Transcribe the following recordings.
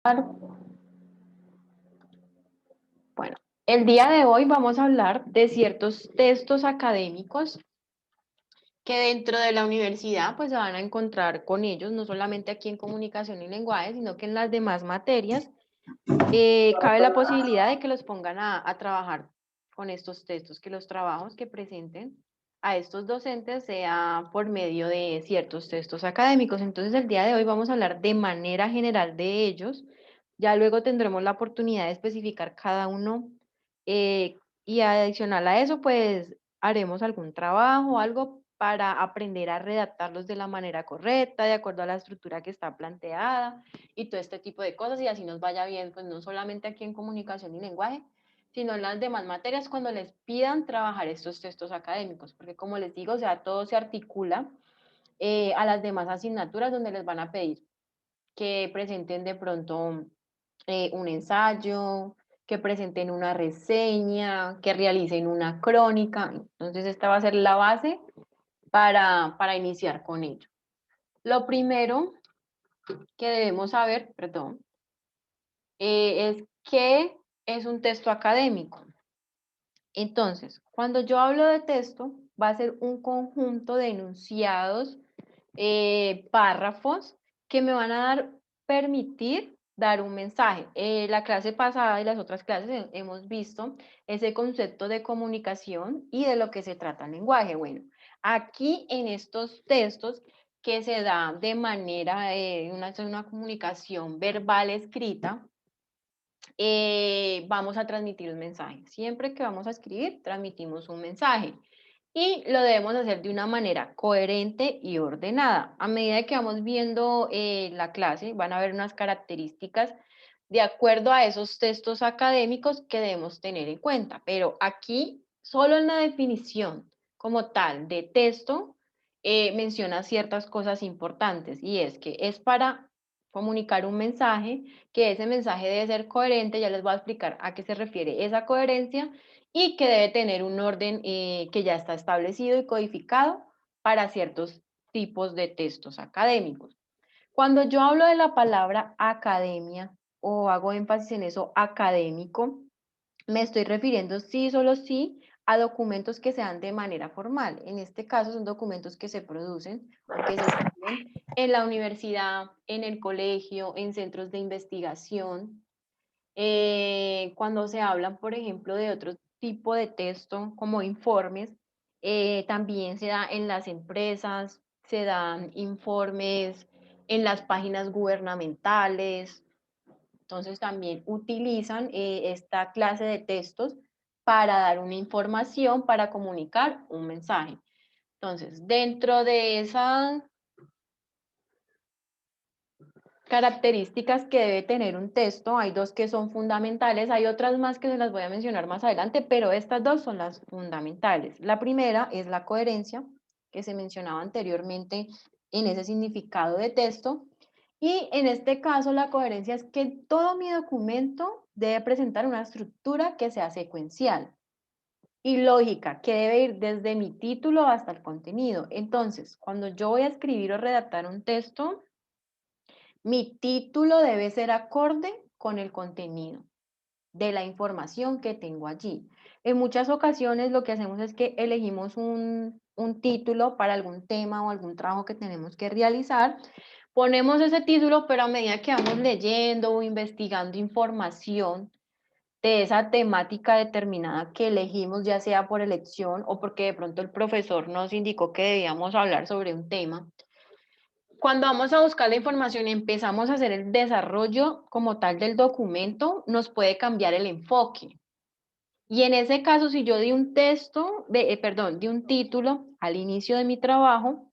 Bueno, el día de hoy vamos a hablar de ciertos textos académicos que dentro de la universidad pues se van a encontrar con ellos, no solamente aquí en comunicación y lenguaje, sino que en las demás materias cabe la posibilidad de que los pongan a trabajar con estos textos, que los trabajos que presenten a estos docentes sea por medio de ciertos textos académicos. Entonces el día de hoy vamos a hablar de manera general de ellos, ya luego tendremos la oportunidad de especificar cada uno y adicional a eso pues haremos algún trabajo o algo para aprender a redactarlos de la manera correcta, de acuerdo a la estructura que está planteada y todo este tipo de cosas y así nos vaya bien, pues no solamente aquí en comunicación y lenguaje, sino en las demás materias cuando les pidan trabajar estos textos académicos, porque como les digo, o sea, todo se articula a las demás asignaturas donde les van a pedir que presenten de pronto un ensayo, que presenten una reseña, que realicen una crónica. Entonces esta va a ser la base para iniciar con ello. Lo primero que debemos saber, perdón, es qué es un texto académico. Entonces, cuando yo hablo de texto, va a ser un conjunto de enunciados, párrafos que me van a permitir dar un mensaje. La clase pasada y las otras clases hemos visto ese concepto de comunicación y de lo que se trata el lenguaje. Bueno, aquí en estos textos que se da de manera, una comunicación verbal escrita, vamos a transmitir un mensaje. Siempre que vamos a escribir, transmitimos un mensaje. Y lo debemos hacer de una manera coherente y ordenada. A medida que vamos viendo la clase, van a ver unas características de acuerdo a esos textos académicos que debemos tener en cuenta. Pero aquí, solo en la definición como tal de texto, menciona ciertas cosas importantes y es que es para comunicar un mensaje, que ese mensaje debe ser coherente, ya les voy a explicar a qué se refiere esa coherencia, y que debe tener un orden que ya está establecido y codificado para ciertos tipos de textos académicos. Cuando yo hablo de la palabra academia o hago énfasis en eso académico, me estoy refiriendo sí, solo sí, a documentos que se dan de manera formal. En este caso son documentos que se producen o que se escriben en la universidad, en el colegio, en centros de investigación. Cuando se hablan, por ejemplo, de otro tipo de texto como informes, también se da en las empresas, se dan informes en las páginas gubernamentales, entonces también utilizan esta clase de textos para dar una información, para comunicar un mensaje. Entonces, dentro de esas características que debe tener un texto, hay dos que son fundamentales, hay otras más que se las voy a mencionar más adelante, pero estas dos son las fundamentales. La primera es la coherencia, que se mencionaba anteriormente en ese significado de texto, y en este caso la coherencia es que todo mi documento debe presentar una estructura que sea secuencial y lógica, que debe ir desde mi título hasta el contenido. Entonces, cuando yo voy a escribir o redactar un texto, mi título debe ser acorde con el contenido de la información que tengo allí. En muchas ocasiones lo que hacemos es que elegimos un título para algún tema o algún trabajo que tenemos que realizar, ponemos ese título, pero a medida que vamos leyendo o investigando información de esa temática determinada que elegimos, ya sea por elección o porque de pronto el profesor nos indicó que debíamos hablar sobre un tema, cuando vamos a buscar la información y empezamos a hacer el desarrollo como tal del documento, nos puede cambiar el enfoque. Y en ese caso, si yo di un texto, perdón, di un título al inicio de mi trabajo,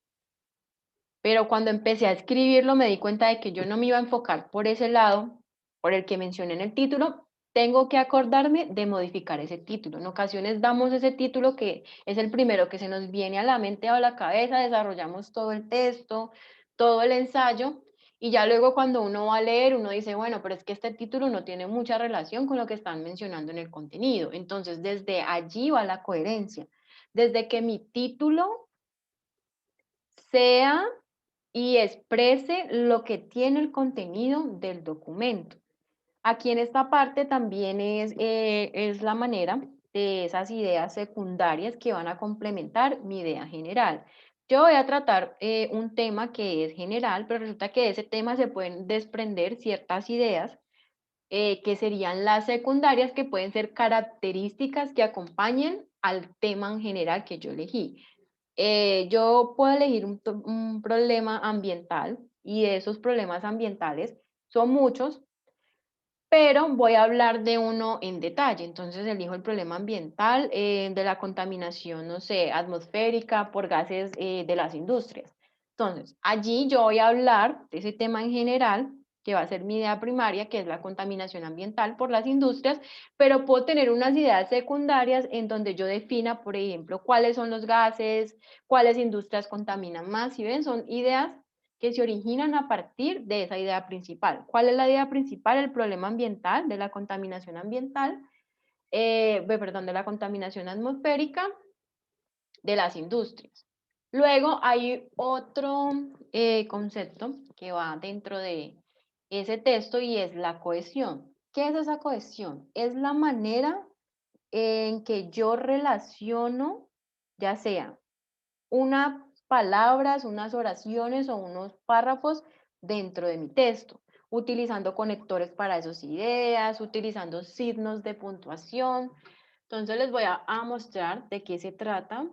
pero cuando empecé a escribirlo me di cuenta de que yo no me iba a enfocar por ese lado, por el que mencioné en el título, tengo que acordarme de modificar ese título. En ocasiones damos ese título que es el primero que se nos viene a la mente o a la cabeza, desarrollamos todo el texto, todo el ensayo, y ya luego cuando uno va a leer, uno dice, bueno, pero es que este título no tiene mucha relación con lo que están mencionando en el contenido. Entonces, desde allí va la coherencia. Desde que mi título sea y exprese lo que tiene el contenido del documento. Aquí en esta parte también es la manera de esas ideas secundarias que van a complementar mi idea general. Yo voy a tratar un tema que es general, pero resulta que de ese tema se pueden desprender ciertas ideas que serían las secundarias, que pueden ser características que acompañen al tema en general que yo elegí. Yo puedo elegir un problema ambiental y de esos problemas ambientales son muchos, pero voy a hablar de uno en detalle. Entonces elijo el problema ambiental de la contaminación, no sé, atmosférica por gases de las industrias. Entonces, allí yo voy a hablar de ese tema en general, que va a ser mi idea primaria, que es la contaminación ambiental por las industrias, pero puedo tener unas ideas secundarias en donde yo defina, por ejemplo, cuáles son los gases, cuáles industrias contaminan más, ¿sí ven? Son ideas que se originan a partir de esa idea principal. ¿Cuál es la idea principal? El problema ambiental, de la contaminación ambiental, perdón, de la contaminación atmosférica de las industrias. Luego hay otro concepto que va dentro de ese texto y es la cohesión. ¿Qué es esa cohesión? Es la manera en que yo relaciono, ya sea unas palabras, unas oraciones o unos párrafos dentro de mi texto, utilizando conectores para esas ideas, utilizando signos de puntuación. Entonces les voy a mostrar de qué se trata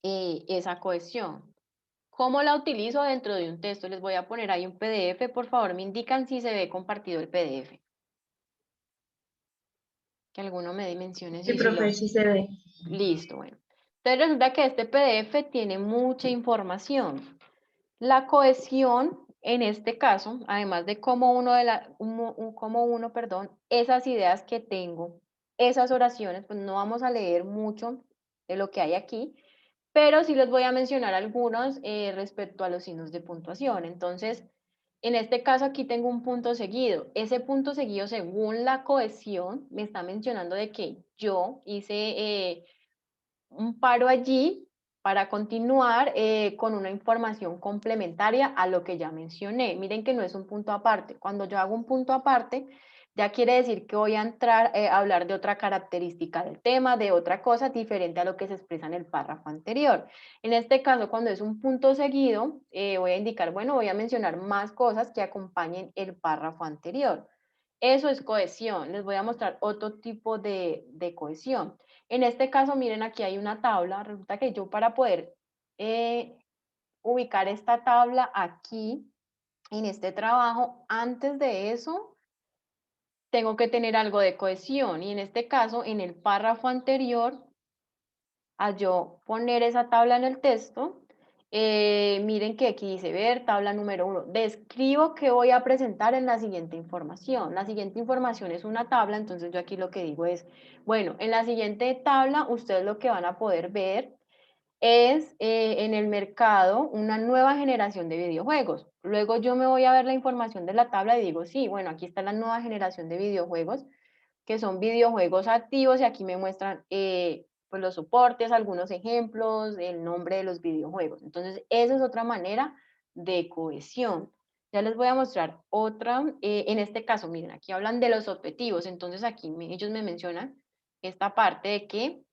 esa cohesión. ¿Cómo la utilizo dentro de un texto? Les voy a poner ahí un PDF. Por favor, me indican si se ve compartido el PDF. Que alguno me mencione Sí, si lo... profe, sí se ve. Listo, bueno. Entonces resulta que este PDF tiene mucha información. La cohesión, en este caso, además de cómo perdón, esas ideas que tengo, esas oraciones, pues no vamos a leer mucho de lo que hay aquí, pero sí les voy a mencionar algunos respecto a los signos de puntuación. Entonces, en este caso aquí tengo un punto seguido. Ese punto seguido, según la cohesión, me está mencionando de que yo hice un paro allí para continuar con una información complementaria a lo que ya mencioné. Miren que no es un punto aparte. Cuando yo hago un punto aparte, ya quiere decir que voy a entrar a hablar de otra característica del tema, de otra cosa diferente a lo que se expresa en el párrafo anterior. En este caso, cuando es un punto seguido, voy a indicar, bueno, voy a mencionar más cosas que acompañen el párrafo anterior. Eso es cohesión. Les voy a mostrar otro tipo de cohesión. En este caso, miren, aquí hay una tabla. Resulta que yo para poder eh, ubicar esta tabla aquí, en este trabajo, antes de eso, tengo que tener algo de cohesión. Y en este caso, en el párrafo anterior, a yo poner esa tabla en el texto, miren que aquí dice ver, tabla número 1. Describo qué voy a presentar en la siguiente información. La siguiente información es una tabla, entonces yo aquí lo que digo es, bueno, en la siguiente tabla ustedes lo que van a poder ver es en el mercado una nueva generación de videojuegos. Luego yo me voy a ver la información de la tabla y digo, sí, bueno, aquí está la nueva generación de videojuegos que son videojuegos activos y aquí me muestran pues los soportes, algunos ejemplos, el nombre de los videojuegos. Entonces, esa es otra manera de cohesión. Ya les voy a mostrar otra, en este caso, miren, aquí hablan de los objetivos, entonces aquí ellos me mencionan esta parte de que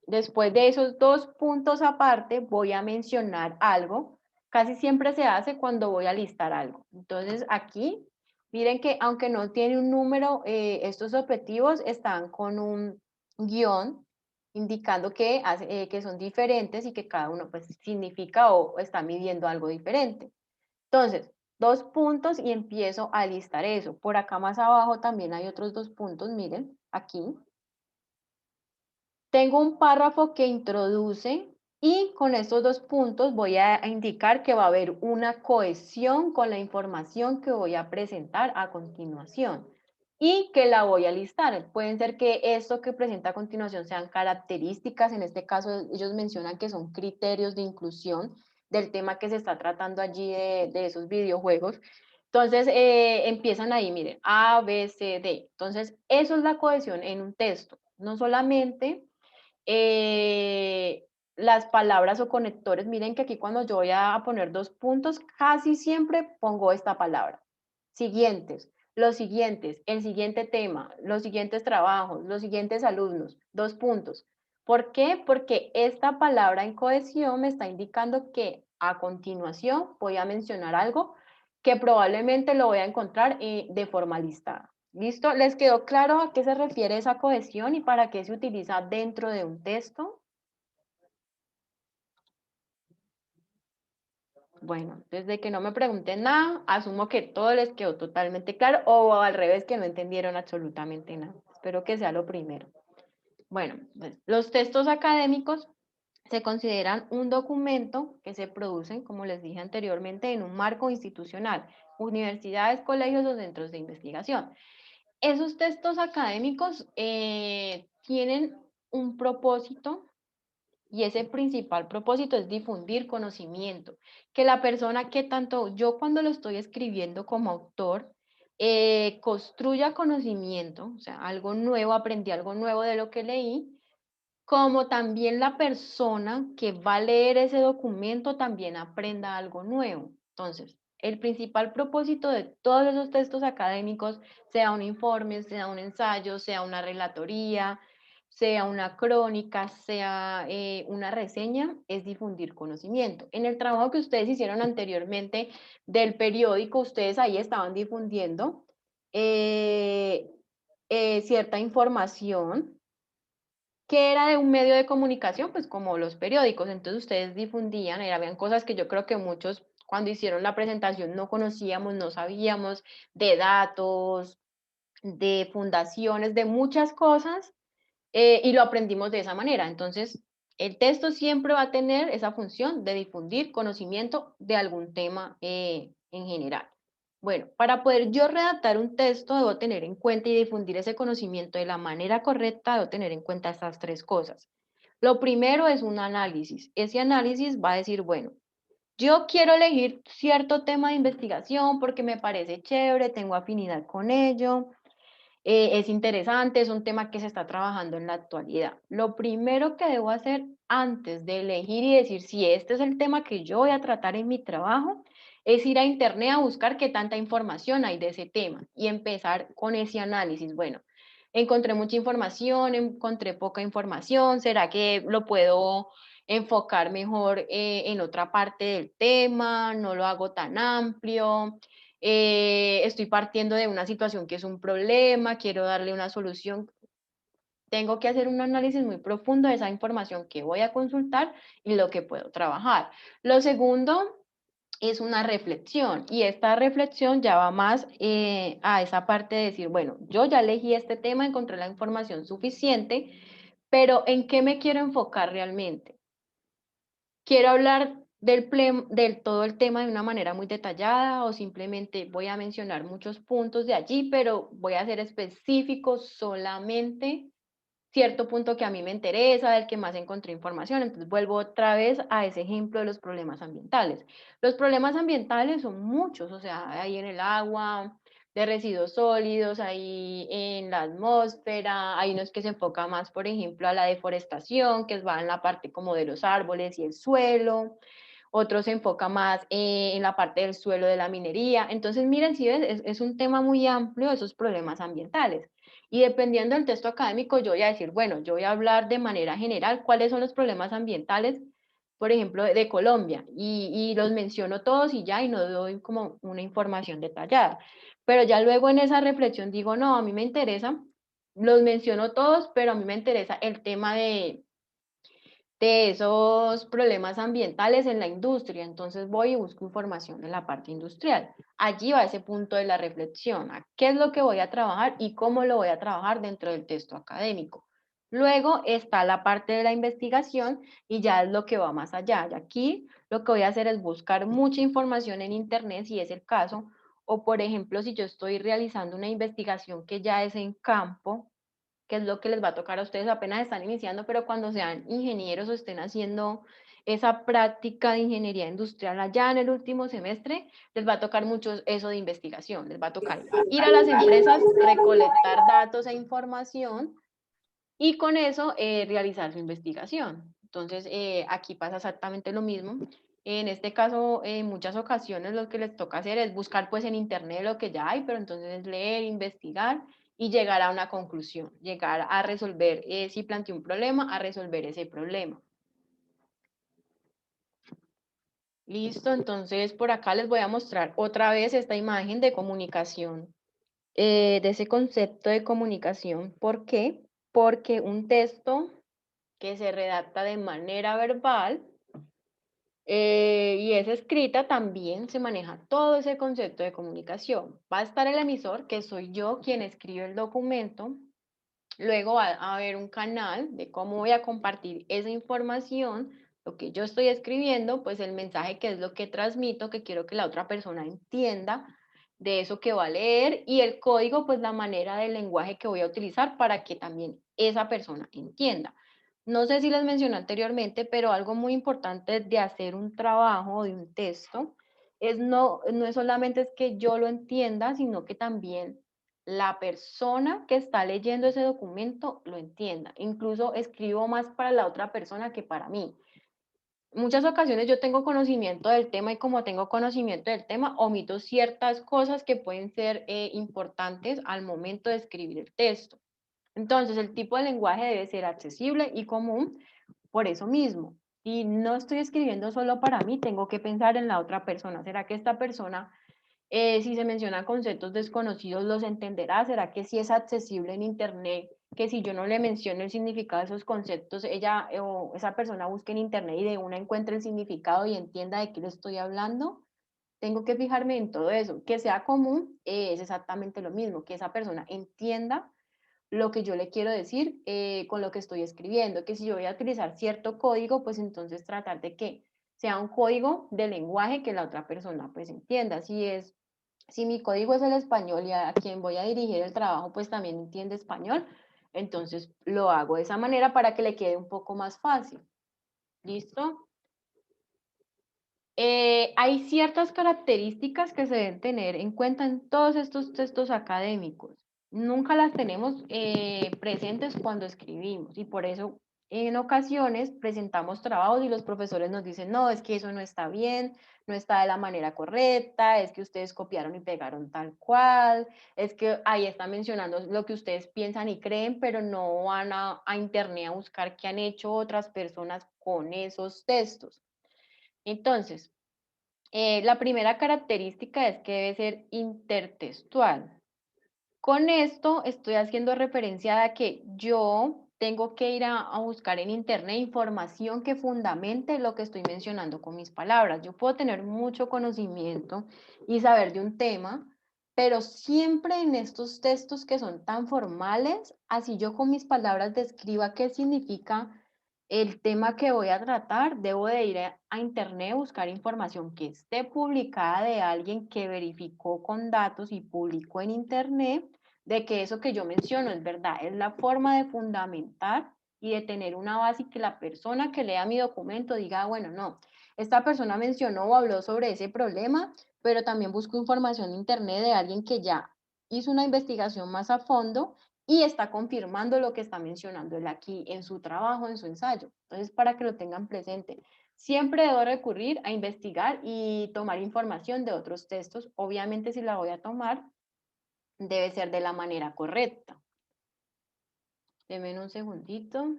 después de esos dos puntos aparte voy a mencionar algo, casi siempre se hace cuando voy a listar algo. Entonces aquí miren que aunque no tiene un número, estos objetivos están con un guión indicando que son diferentes y que cada uno pues significa o está midiendo algo diferente. Entonces, dos puntos y empiezo a listar eso. Por acá más abajo también hay otros dos puntos, miren, aquí. Tengo un párrafo que introduce y con estos dos puntos voy a indicar que va a haber una cohesión con la información que voy a presentar a continuación y que la voy a listar. Pueden ser que esto que presenta a continuación sean características, en este caso ellos mencionan que son criterios de inclusión del tema que se está tratando allí de esos videojuegos. Entonces, empiezan ahí, miren, A, B, C, D. Entonces, eso es la cohesión en un texto. No solamente las palabras o conectores. Miren que aquí cuando yo voy a poner dos puntos, casi siempre pongo esta palabra. Siguientes, los siguientes, el siguiente tema, los siguientes trabajos, los siguientes alumnos, dos puntos. ¿Por qué? Porque esta palabra en cohesión me está indicando que a continuación voy a mencionar algo que probablemente lo voy a encontrar de forma listada. ¿Listo? ¿Les quedó claro a qué se refiere esa cohesión y para qué se utiliza dentro de un texto? Bueno, desde que no me pregunten nada, asumo que todo les quedó totalmente claro o al revés, que no entendieron absolutamente nada. Espero que sea lo primero. Bueno, pues, los textos académicos se consideran un documento que se producen, como les dije anteriormente, en un marco institucional, universidades, colegios o centros de investigación. Esos textos académicos tienen un propósito y ese principal propósito es difundir conocimiento, que la persona que tanto yo cuando lo estoy escribiendo como autor, construya conocimiento, o sea, algo nuevo, aprendí algo nuevo de lo que leí, como también la persona que va a leer ese documento también aprenda algo nuevo. Entonces, el principal propósito de todos esos textos académicos, sea un informe, sea un ensayo, sea una relatoría, sea una crónica, sea una reseña, es difundir conocimiento. En el trabajo que ustedes hicieron anteriormente del periódico, ustedes ahí estaban difundiendo eh, cierta información que era de un medio de comunicación, pues como los periódicos, entonces ustedes difundían, habían cosas que yo creo que muchos cuando hicieron la presentación no conocíamos, no sabíamos de datos, de fundaciones, de muchas cosas, y lo aprendimos de esa manera. Entonces, el texto siempre va a tener esa función de difundir conocimiento de algún tema en general. Bueno, para poder yo redactar un texto, debo tener en cuenta y difundir ese conocimiento de la manera correcta, debo tener en cuenta estas tres cosas. Lo primero es un análisis. Ese análisis va a decir, bueno, yo quiero elegir cierto tema de investigación porque me parece chévere, tengo afinidad con ello, es interesante, es un tema que se está trabajando en la actualidad. Lo primero que debo hacer antes de elegir y decir si este es el tema que yo voy a tratar en mi trabajo, es ir a internet a buscar qué tanta información hay de ese tema y empezar con ese análisis. Bueno, encontré mucha información, encontré poca información, ¿será que lo puedo enfocar mejor en otra parte del tema? ¿No lo hago tan amplio? Estoy partiendo de una situación que es un problema, quiero darle una solución. Tengo que hacer un análisis muy profundo de esa información que voy a consultar y lo que puedo trabajar. Lo segundo es una reflexión y esta reflexión ya va más a esa parte de decir, bueno, yo ya elegí este tema, encontré la información suficiente, pero ¿en qué me quiero enfocar realmente? ¿Quiero hablar del todo el tema de una manera muy detallada o simplemente voy a mencionar muchos puntos de allí, pero voy a ser específico solamente cierto punto que a mí me interesa, del que más encontré información? Entonces vuelvo otra vez a ese ejemplo de los problemas ambientales. Los problemas ambientales son muchos, o sea, hay en el agua, de residuos sólidos, hay en la atmósfera, hay unos que se enfocan más, por ejemplo, a la deforestación, que va en la parte como de los árboles y el suelo. Otros se enfoca más en la parte del suelo de la minería. Entonces, miren, si ves, es un tema muy amplio esos problemas ambientales. Y dependiendo del texto académico, yo voy a decir, bueno, yo voy a hablar de manera general cuáles son los problemas ambientales, por ejemplo, de Colombia, y los menciono todos y ya, y no doy como una información detallada. Pero ya luego en esa reflexión digo, no, a mí me interesa, los menciono todos, pero a mí me interesa el tema de esos problemas ambientales en la industria. Entonces voy y busco información en la parte industrial. Allí va ese punto de la reflexión, a qué es lo que voy a trabajar y cómo lo voy a trabajar dentro del texto académico. Luego está la parte de la investigación y ya es lo que va más allá. Y aquí lo que voy a hacer es buscar mucha información en Internet, si es el caso, o por ejemplo, si yo estoy realizando una investigación que ya es en campo, que es lo que les va a tocar a ustedes apenas están iniciando, pero cuando sean ingenieros o estén haciendo esa práctica de ingeniería industrial allá en el último semestre, les va a tocar mucho eso de investigación, les va a tocar ir a las empresas, recolectar datos e información y con eso realizar su investigación. Entonces, aquí pasa exactamente lo mismo. En este caso, en muchas ocasiones lo que les toca hacer es buscar pues en internet lo que ya hay, pero entonces es leer, investigar y llegar a una conclusión, llegar a resolver, si planteé un problema, a resolver ese problema. Listo, entonces por acá les voy a mostrar otra vez esta imagen de comunicación, de ese concepto de comunicación. ¿Por qué? Porque un texto que se redacta de manera verbal y es escrita, también se maneja todo ese concepto de comunicación. Va a estar el emisor, que soy yo quien escribe el documento. Luego va a haber un canal de cómo voy a compartir esa información, lo que yo estoy escribiendo, pues el mensaje que es lo que transmito, que quiero que la otra persona entienda de eso que va a leer, y el código, pues la manera del lenguaje que voy a utilizar para que también esa persona entienda. No sé si les mencioné anteriormente, pero algo muy importante de hacer un trabajo, de un texto, es no es solamente es que yo lo entienda, sino que también la persona que está leyendo ese documento lo entienda. Incluso escribo más para la otra persona que para mí. Muchas ocasiones yo tengo conocimiento del tema y como tengo conocimiento del tema, omito ciertas cosas que pueden ser importantes al momento de escribir el texto. Entonces, el tipo de lenguaje debe ser accesible y común por eso mismo. Y no estoy escribiendo solo para mí, tengo que pensar en la otra persona. ¿Será que esta persona, si se mencionan conceptos desconocidos, los entenderá? ¿Será que sí es accesible en Internet? Que si yo no le menciono el significado de esos conceptos, ella o esa persona busque en Internet y de una encuentre el significado y entienda de qué le estoy hablando. Tengo que fijarme en todo eso. Que sea común es exactamente lo mismo, que esa persona entienda lo que yo le quiero decir con lo que estoy escribiendo, que si yo voy a utilizar cierto código, pues entonces tratar de que sea un código de lenguaje que la otra persona pues entienda. Si mi código es el español y a quien voy a dirigir el trabajo pues también entiende español, entonces lo hago de esa manera para que le quede un poco más fácil. ¿Listo? Hay ciertas características que se deben tener en cuenta en todos estos textos académicos. Nunca las tenemos presentes cuando escribimos y por eso en ocasiones presentamos trabajos y los profesores nos dicen, no, es que eso no está bien, no está de la manera correcta, es que ustedes copiaron y pegaron tal cual, es que ahí está mencionando lo que ustedes piensan y creen, pero no van a internet a buscar qué han hecho otras personas con esos textos. Entonces, la primera característica es que debe ser intertextual. Con esto estoy haciendo referencia a que yo tengo que ir a buscar en internet información que fundamente lo que estoy mencionando con mis palabras. Yo puedo tener mucho conocimiento y saber de un tema, pero siempre en estos textos que son tan formales, así yo con mis palabras describa qué significa el tema que voy a tratar, debo de ir a internet, buscar información que esté publicada de alguien que verificó con datos y publicó en internet de que eso que yo menciono es verdad. Es la forma de fundamentar y de tener una base y que la persona que lea mi documento diga, "Ah, bueno, no, esta persona mencionó o habló sobre ese problema, pero también busco información en internet de alguien que ya hizo una investigación más a fondo y está confirmando lo que está mencionando él aquí en su trabajo, en su ensayo. Entonces, para que lo tengan presente, siempre debo recurrir a investigar y tomar información de otros textos. Obviamente, si la voy a tomar, debe ser de la manera correcta. Deme un segundito.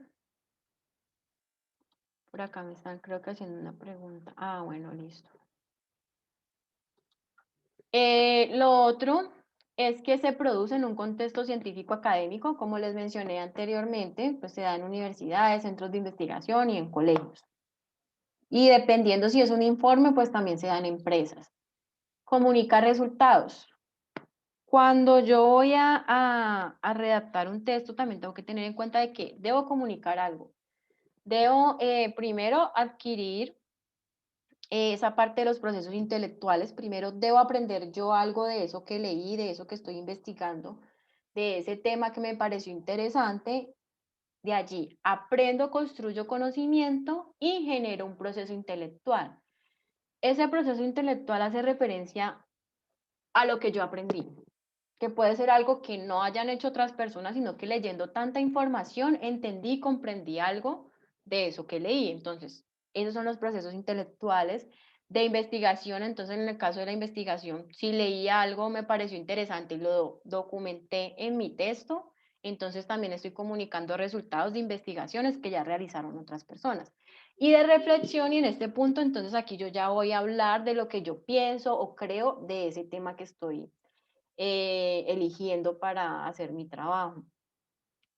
Por acá me están, creo que haciendo una pregunta. Ah, bueno, listo. Lo otro es que se produce en un contexto científico académico, como les mencioné anteriormente, pues se da en universidades, centros de investigación y en colegios. Y dependiendo si es un informe, pues también se dan en empresas. Comunica resultados. Cuando yo voy a redactar un texto, también tengo que tener en cuenta de que debo comunicar algo. Debo primero adquirir esa parte de los procesos intelectuales. Primero debo aprender yo algo de eso que leí, de eso que estoy investigando, de ese tema que me pareció interesante. De allí aprendo, construyo conocimiento y genero un proceso intelectual. Ese proceso intelectual hace referencia a lo que yo aprendí, que puede ser algo que no hayan hecho otras personas, sino que leyendo tanta información entendí y comprendí algo de eso que leí. Entonces, esos son los procesos intelectuales de investigación. Entonces, en el caso de la investigación, si leí algo, me pareció interesante y lo documenté en mi texto, entonces también estoy comunicando resultados de investigaciones que ya realizaron otras personas. Y de reflexión, y en este punto, entonces aquí yo ya voy a hablar de lo que yo pienso o creo de ese tema que estoy eligiendo para hacer mi trabajo.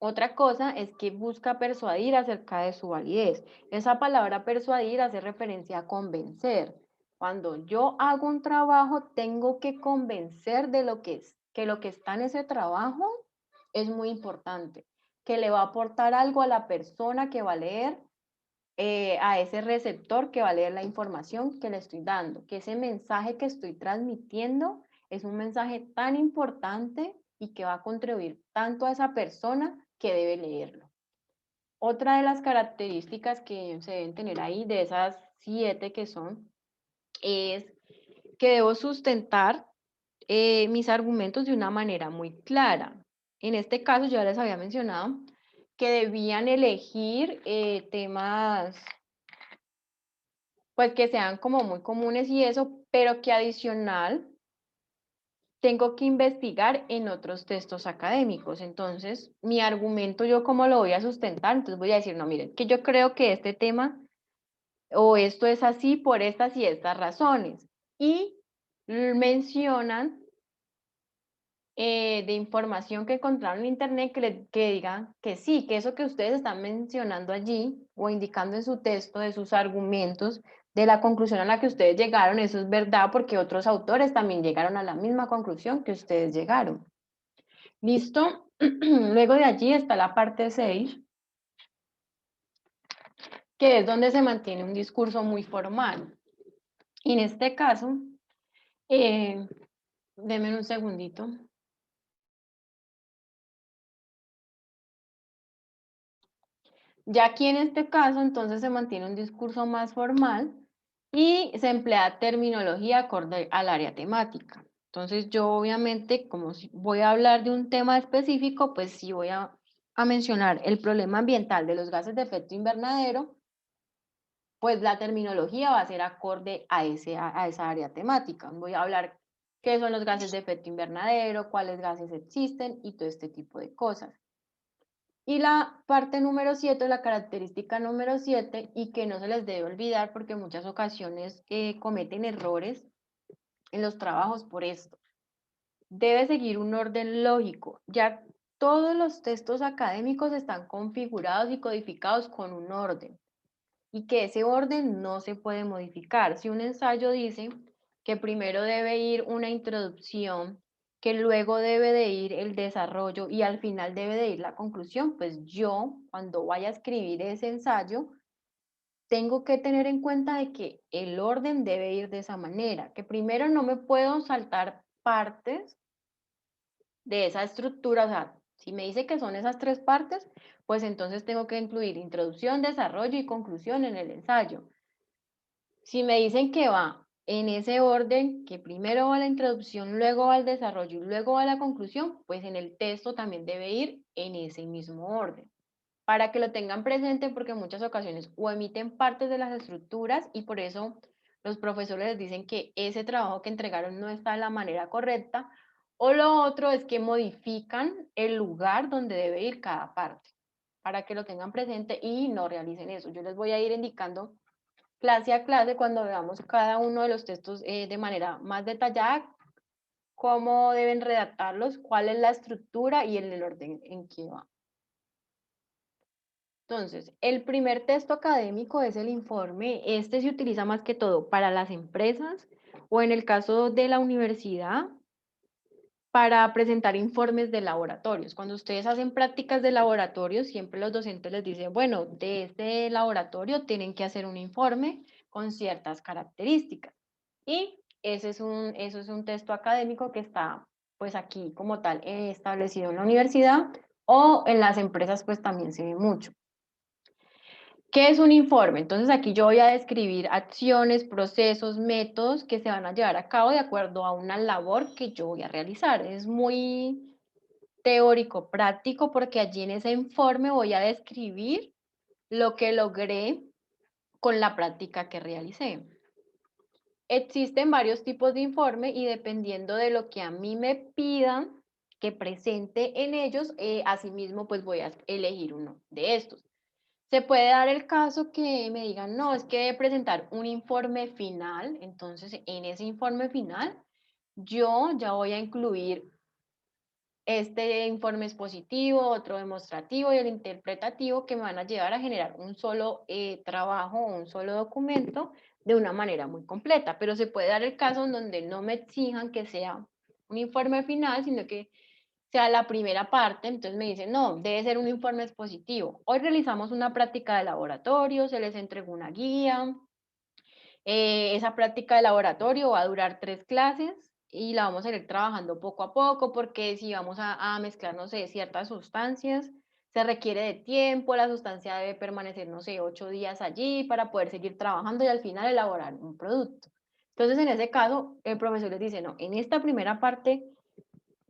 Otra cosa es que busca persuadir acerca de su validez. Esa palabra persuadir hace referencia a convencer. Cuando yo hago un trabajo, tengo que convencer de lo que es, que lo que está en ese trabajo es muy importante, que le va a aportar algo a la persona que va a leer, a ese receptor que va a leer la información que le estoy dando, que ese mensaje que estoy transmitiendo es un mensaje tan importante y que va a contribuir tanto a esa persona que debe leerlo. Otra de las características que se deben tener ahí, de esas 7 que son, es que debo sustentar mis argumentos de una manera muy clara. En este caso, yo ya les había mencionado que debían elegir temas pues que sean como muy comunes y eso, pero que adicional tengo que investigar en otros textos académicos. Entonces, mi argumento, yo cómo lo voy a sustentar, entonces voy a decir, no, miren, que yo creo que este tema o esto es así por estas y estas razones. Y mencionan de información que encontraron en internet que digan que sí, que eso que ustedes están mencionando allí o indicando en su texto de sus argumentos, de la conclusión a la que ustedes llegaron, eso es verdad porque otros autores también llegaron a la misma conclusión que ustedes llegaron. ¿Listo? Luego de allí está la parte 6, que es donde se mantiene un discurso muy formal. Y en este caso, eh, denme un segundito. Ya aquí en este caso, entonces se mantiene un discurso más formal y se emplea terminología acorde al área temática. Entonces yo obviamente, como voy a hablar de un tema específico, pues sí voy a mencionar el problema ambiental de los gases de efecto invernadero, pues la terminología va a ser acorde a esa área temática. Voy a hablar qué son los gases de efecto invernadero, cuáles gases existen y todo este tipo de cosas. Y la parte número 7, la característica número 7, y que no se les debe olvidar porque en muchas ocasiones cometen errores en los trabajos por esto. Debe seguir un orden lógico. Ya todos los textos académicos están configurados y codificados con un orden y que ese orden no se puede modificar. Si un ensayo dice que primero debe ir una introducción, que luego debe de ir el desarrollo y al final debe de ir la conclusión, pues yo cuando vaya a escribir ese ensayo tengo que tener en cuenta de que el orden debe ir de esa manera, que primero no me puedo saltar partes de esa estructura, o sea, si me dice que son esas 3 partes, pues entonces tengo que incluir introducción, desarrollo y conclusión en el ensayo. Si me dicen que va en ese orden, que primero va la introducción, luego va el desarrollo y luego va la conclusión, pues en el texto también debe ir en ese mismo orden. Para que lo tengan presente, porque en muchas ocasiones o emiten partes de las estructuras y por eso los profesores les dicen que ese trabajo que entregaron no está de la manera correcta, o lo otro es que modifican el lugar donde debe ir cada parte, para que lo tengan presente y no realicen eso. Yo les voy a ir indicando clase a clase cuando veamos cada uno de los textos de manera más detallada, cómo deben redactarlos, cuál es la estructura y el orden en que va. Entonces, el primer texto académico es el informe. Este se utiliza más que todo para las empresas o en el caso de la universidad para presentar informes de laboratorios. Cuando ustedes hacen prácticas de laboratorio, siempre los docentes les dicen, bueno, de este laboratorio tienen que hacer un informe con ciertas características. Y eso es un texto académico que está pues aquí como tal establecido en la universidad o en las empresas pues también se ve mucho. ¿Qué es un informe? Entonces aquí yo voy a describir acciones, procesos, métodos que se van a llevar a cabo de acuerdo a una labor que yo voy a realizar. Es muy teórico, práctico, porque allí en ese informe voy a describir lo que logré con la práctica que realicé. Existen varios tipos de informe y dependiendo de lo que a mí me pidan que presente en ellos, asimismo pues voy a elegir uno de estos. Se puede dar el caso que me digan, no, es que presentar un informe final, entonces en ese informe final yo ya voy a incluir este informe expositivo, otro demostrativo y el interpretativo que me van a llevar a generar un solo trabajo o un solo documento de una manera muy completa, pero se puede dar el caso en donde no me exijan que sea un informe final, sino que sea la primera parte, entonces me dicen, no, debe ser un informe expositivo. Hoy realizamos una práctica de laboratorio, se les entregó una guía, esa práctica de laboratorio va a durar 3 clases y la vamos a ir trabajando poco a poco porque si vamos a mezclar, no sé, ciertas sustancias, se requiere de tiempo, la sustancia debe permanecer, no sé, 8 días allí para poder seguir trabajando y al final elaborar un producto. Entonces, en ese caso, el profesor les dice, no, en esta primera parte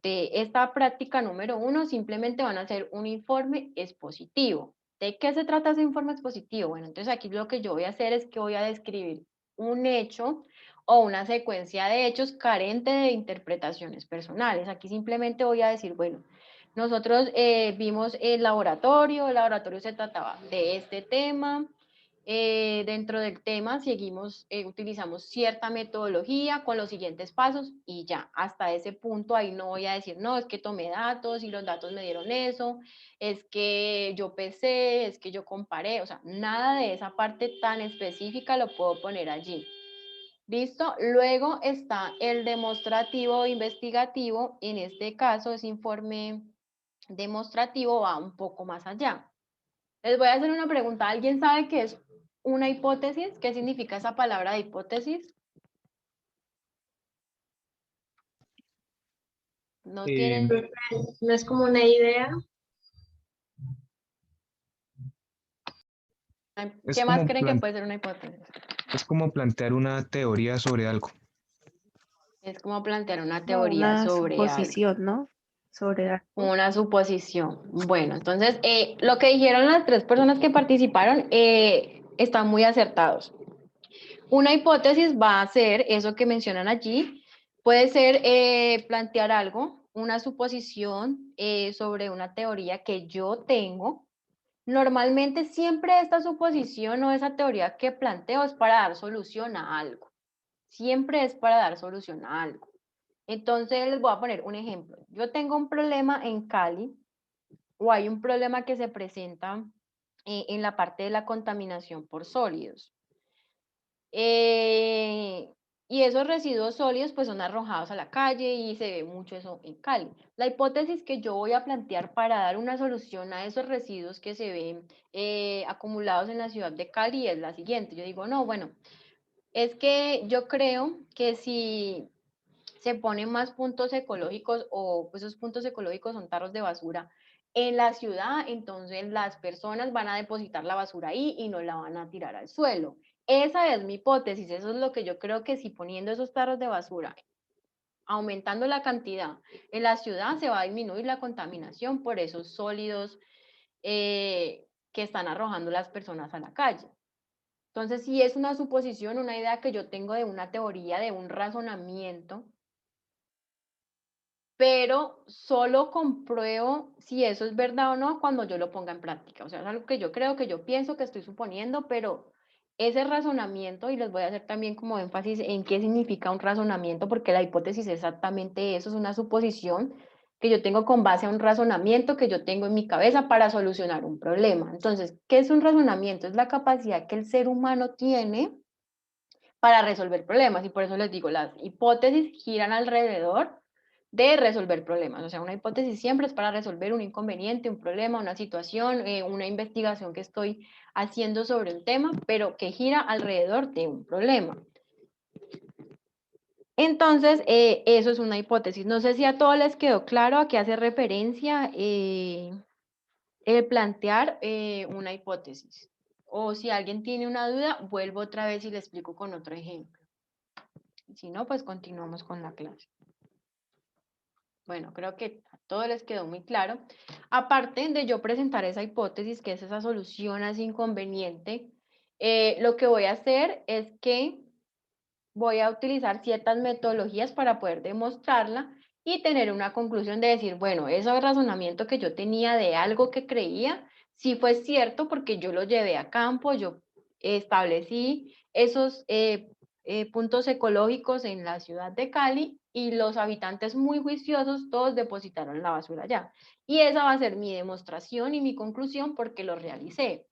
de esta práctica número 1 simplemente van a hacer un informe expositivo. ¿De qué se trata ese informe expositivo? Bueno, entonces aquí lo que yo voy a hacer es que voy a describir un hecho o una secuencia de hechos carente de interpretaciones personales. Aquí simplemente voy a decir, bueno, nosotros vimos el laboratorio se trataba de este tema, dentro del tema seguimos, utilizamos cierta metodología con los siguientes pasos y ya, hasta ese punto ahí no voy a decir, no, es que tomé datos y los datos me dieron eso, es que yo pesé, es que yo comparé, o sea, nada de esa parte tan específica lo puedo poner allí. ¿Listo? Luego está el demostrativo o investigativo, en este caso ese informe demostrativo va un poco más allá. Les voy a hacer una pregunta. ¿Alguien sabe qué es una hipótesis? ¿Qué significa esa palabra de hipótesis? No Eh, tienen. No es como una idea. es ¿Qué más como creen que puede ser una hipótesis? es como plantear una teoría sobre algo. Es como plantear una Como teoría una sobre algo, suposición, ¿no? Sobre algo. una suposición. Bueno, entonces lo que dijeron las 3 personas que participaron están muy acertados. Una hipótesis va a ser eso que mencionan allí. Puede ser plantear algo, una suposición sobre una teoría que yo tengo. Normalmente siempre esta suposición o esa teoría que planteo es para dar solución a algo. Siempre es para dar solución a algo. Entonces les voy a poner un ejemplo. Yo tengo un problema en Cali o hay un problema que se presenta en la parte de la contaminación por sólidos. Eh, y esos residuos sólidos pues son arrojados a la calle y se ve mucho eso en Cali. La hipótesis que yo voy a plantear para dar una solución a esos residuos que se ven acumulados en la ciudad de Cali es la siguiente. Yo digo, no, bueno, es que yo creo que si se ponen más puntos ecológicos o pues, esos puntos ecológicos son tarros de basura en la ciudad, entonces las personas van a depositar la basura ahí y no la van a tirar al suelo. Esa es mi hipótesis, eso es lo que yo creo que si poniendo esos tarros de basura, aumentando la cantidad en la ciudad, se va a disminuir la contaminación por esos sólidos que están arrojando las personas a la calle. Entonces, si es una suposición, una idea que yo tengo de una teoría, de un razonamiento, pero solo compruebo si eso es verdad o no cuando yo lo ponga en práctica. O sea, es algo que yo creo, que yo pienso, que estoy suponiendo, pero ese razonamiento, y les voy a hacer también como énfasis en qué significa un razonamiento, porque la hipótesis es exactamente eso, es una suposición que yo tengo con base a un razonamiento que yo tengo en mi cabeza para solucionar un problema. Entonces, ¿qué es un razonamiento? Es la capacidad que el ser humano tiene para resolver problemas, y por eso les digo, las hipótesis giran alrededor de resolver problemas. O sea, una hipótesis siempre es para resolver un inconveniente, un problema, una situación, una investigación que estoy haciendo sobre un tema, pero que gira alrededor de un problema. Entonces, eso es una hipótesis. No sé si a todos les quedó claro a qué hace referencia el plantear una hipótesis. O si alguien tiene una duda, vuelvo otra vez y le explico con otro ejemplo. Si no, pues continuamos con la clase. Bueno, creo que a todos les quedó muy claro. Aparte de yo presentar esa hipótesis, que es esa solución a ese inconveniente, lo que voy a hacer es que voy a utilizar ciertas metodologías para poder demostrarla y tener una conclusión de decir, bueno, ese razonamiento que yo tenía de algo que creía, sí fue cierto porque yo lo llevé a campo, yo establecí esos puntos ecológicos en la ciudad de Cali y los habitantes muy juiciosos todos depositaron la basura allá. Y esa va a ser mi demostración y mi conclusión porque lo realicé.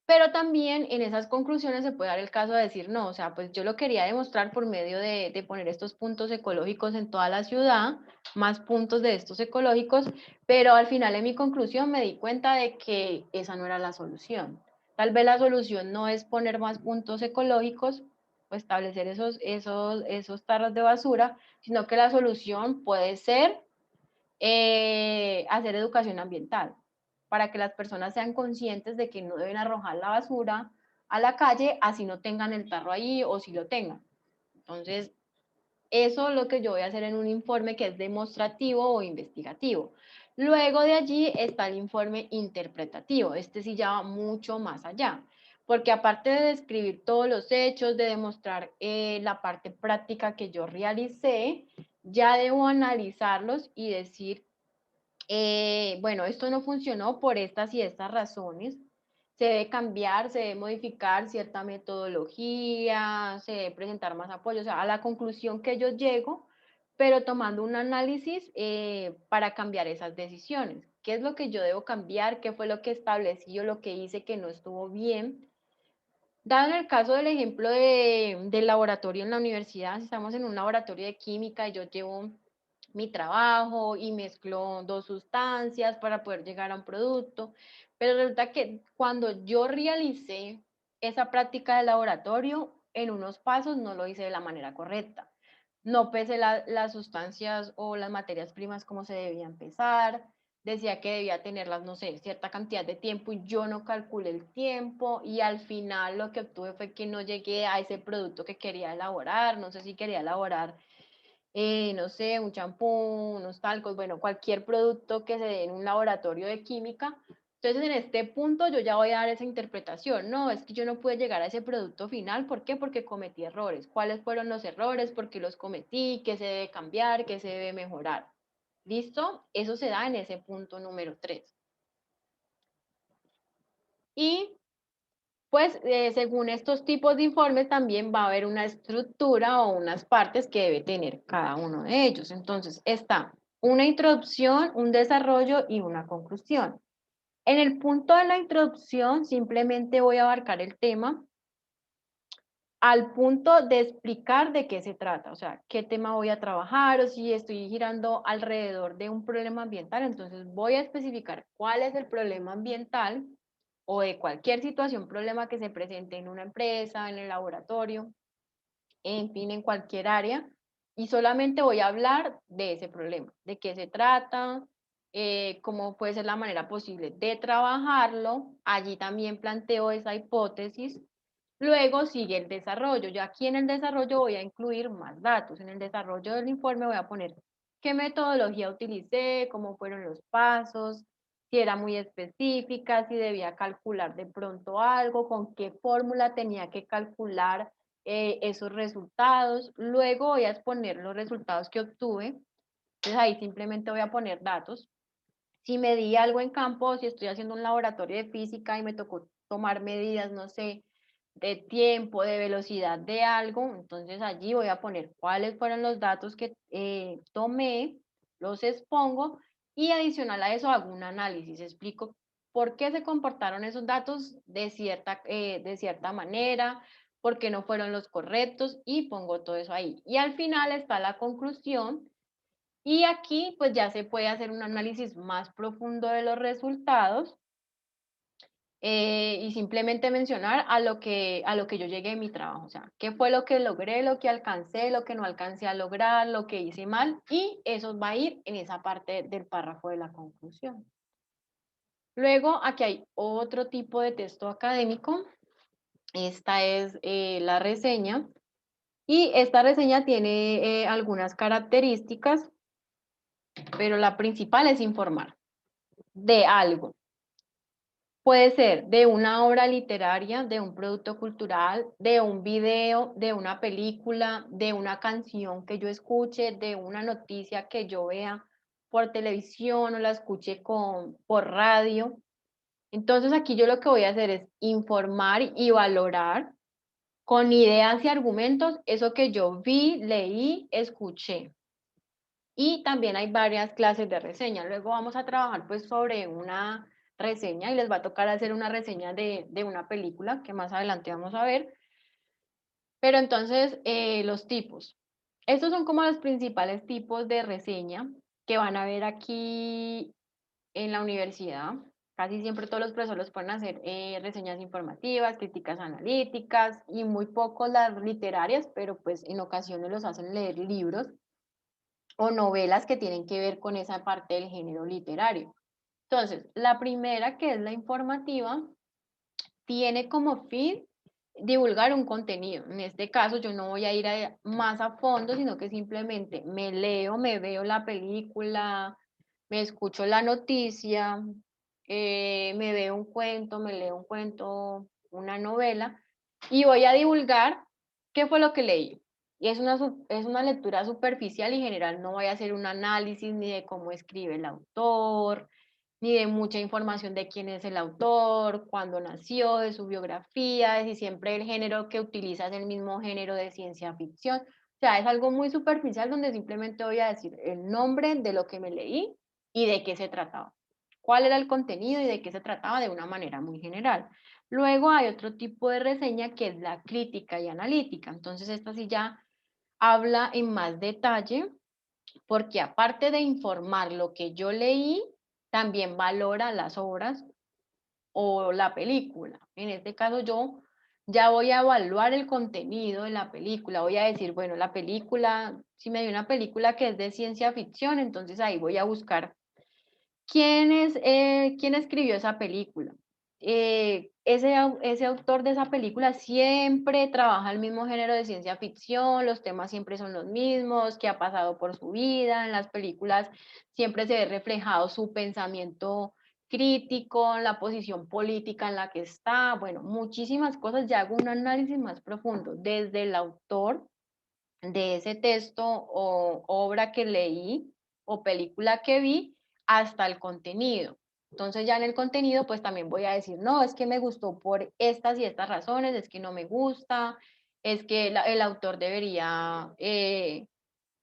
Pero también en esas conclusiones se puede dar el caso de decir, no, o sea, pues yo lo quería demostrar por medio de poner estos puntos ecológicos en toda la ciudad, más puntos de estos ecológicos, pero al final en mi conclusión me di cuenta de que esa no era la solución. Tal vez la solución no es poner más puntos ecológicos o establecer esos tarros de basura, sino que la solución puede ser hacer educación ambiental, para que las personas sean conscientes de que no deben arrojar la basura a la calle, así no tengan el tarro ahí o si lo tengan. Entonces, eso es lo que yo voy a hacer en un informe que es demostrativo o investigativo. Luego de allí está el informe interpretativo. Este sí ya va mucho más allá, porque aparte de describir todos los hechos, de demostrar la parte práctica que yo realicé, ya debo analizarlos y decir bueno, esto no funcionó por estas y estas razones. Se debe cambiar, se debe modificar cierta metodología, se debe presentar más apoyo, o sea, a la conclusión que yo llego, pero tomando un análisis para cambiar esas decisiones. ¿Qué es lo que yo debo cambiar? ¿Qué fue lo que establecí o lo que hice que no estuvo bien? Dado en el caso del ejemplo del laboratorio en la universidad, si estamos en un laboratorio de química y yo llevo mi trabajo y mezclo dos sustancias para poder llegar a un producto, pero resulta que cuando yo realicé esa práctica de laboratorio, en unos pasos no lo hice de la manera correcta. No pesé las sustancias o las materias primas como se debían pesar, decía que debía tenerlas, no sé, cierta cantidad de tiempo y yo no calculé el tiempo y al final lo que obtuve fue que no llegué a ese producto que quería elaborar, no sé si quería elaborar, no sé, un champú, unos talcos, bueno, cualquier producto que se dé en un laboratorio de química. Entonces, en este punto yo ya voy a dar esa interpretación. No, es que yo no pude llegar a ese producto final. ¿Por qué? Porque cometí errores. ¿Cuáles fueron los errores? ¿Por qué los cometí? ¿Qué se debe cambiar? ¿Qué se debe mejorar? ¿Listo? Eso se da en ese punto número 3. Y pues según estos tipos de informes también va a haber una estructura o unas partes que debe tener cada uno de ellos. Entonces está una introducción, un desarrollo y una conclusión. En el punto de la introducción simplemente voy a abarcar el tema al punto de explicar de qué se trata, o sea, qué tema voy a trabajar o si estoy girando alrededor de un problema ambiental, entonces voy a especificar cuál es el problema ambiental o de cualquier situación, problema que se presente en una empresa, en el laboratorio, en fin, en cualquier área, y solamente voy a hablar de ese problema, de qué se trata, cómo puede ser la manera posible de trabajarlo. Allí también planteo esa hipótesis. Luego sigue el desarrollo. Yo aquí en el desarrollo voy a incluir más datos. En el desarrollo del informe voy a poner qué metodología utilicé, cómo fueron los pasos, si era muy específica, si debía calcular de pronto algo, con qué fórmula tenía que calcular esos resultados. Luego voy a exponer los resultados que obtuve. Entonces ahí simplemente voy a poner datos. Si medí algo en campo, si estoy haciendo un laboratorio de física y me tocó tomar medidas, no sé, de tiempo, de velocidad de algo, entonces allí voy a poner cuáles fueron los datos que tomé, los expongo y adicional a eso hago un análisis, explico por qué se comportaron esos datos de cierta manera, por qué no fueron los correctos y pongo todo eso ahí. Y al final está la conclusión y aquí pues ya se puede hacer un análisis más profundo de los resultados y simplemente mencionar a lo que yo llegué en mi trabajo, o sea, qué fue lo que logré, lo que alcancé, lo que no alcancé a lograr, lo que hice mal, y eso va a ir en esa parte del párrafo de la conclusión. Luego, aquí hay otro tipo de texto académico, esta es la reseña, y esta reseña tiene algunas características pero la principal es informar de algo. Puede ser de una obra literaria, de un producto cultural, de un video, de una película, de una canción que yo escuche, de una noticia que yo vea por televisión o la escuche por radio. Entonces aquí yo lo que voy a hacer es informar y valorar con ideas y argumentos eso que yo vi, leí, escuché. Y también hay varias clases de reseña. Luego vamos a trabajar pues sobre una reseña y les va a tocar hacer una reseña de una película que más adelante vamos a ver. Pero entonces, los tipos. Estos son como los principales tipos de reseña que van a ver aquí en la universidad. Casi siempre todos los profesores pueden hacer reseñas informativas, críticas analíticas y muy poco las literarias, pero pues en ocasiones los hacen leer libros o novelas que tienen que ver con esa parte del género literario. Entonces, la primera, que es la informativa, tiene como fin divulgar un contenido. En este caso, yo no voy a ir más a fondo, sino que simplemente me veo la película, me escucho la noticia, me veo un cuento, me leo un cuento, una novela, y voy a divulgar qué fue lo que leí. Y es una lectura superficial y general, no voy a hacer un análisis ni de cómo escribe el autor, ni de mucha información de quién es el autor, cuándo nació, de su biografía, de si siempre el género que utiliza es el mismo género de ciencia ficción. O sea, es algo muy superficial donde simplemente voy a decir el nombre de lo que me leí y de qué se trataba. Cuál era el contenido y de qué se trataba de una manera muy general. Luego hay otro tipo de reseña que es la crítica y analítica. Entonces esta sí ya habla en más detalle porque aparte de informar lo que yo leí, también valora las obras o la película. En este caso yo ya voy a evaluar el contenido de la película, voy a decir, bueno, la película, si me dio una película que es de ciencia ficción, entonces ahí voy a buscar quién escribió esa película. Ese autor de esa película siempre trabaja el mismo género de ciencia ficción, los temas siempre son los mismos, qué ha pasado por su vida, en las películas siempre se ve reflejado su pensamiento crítico, la posición política en la que está, bueno, muchísimas cosas, ya hago un análisis más profundo, desde el autor de ese texto o obra que leí o película que vi hasta el contenido. Entonces ya en el contenido pues también voy a decir, no, es que me gustó por estas y estas razones, es que no me gusta, es que el autor debería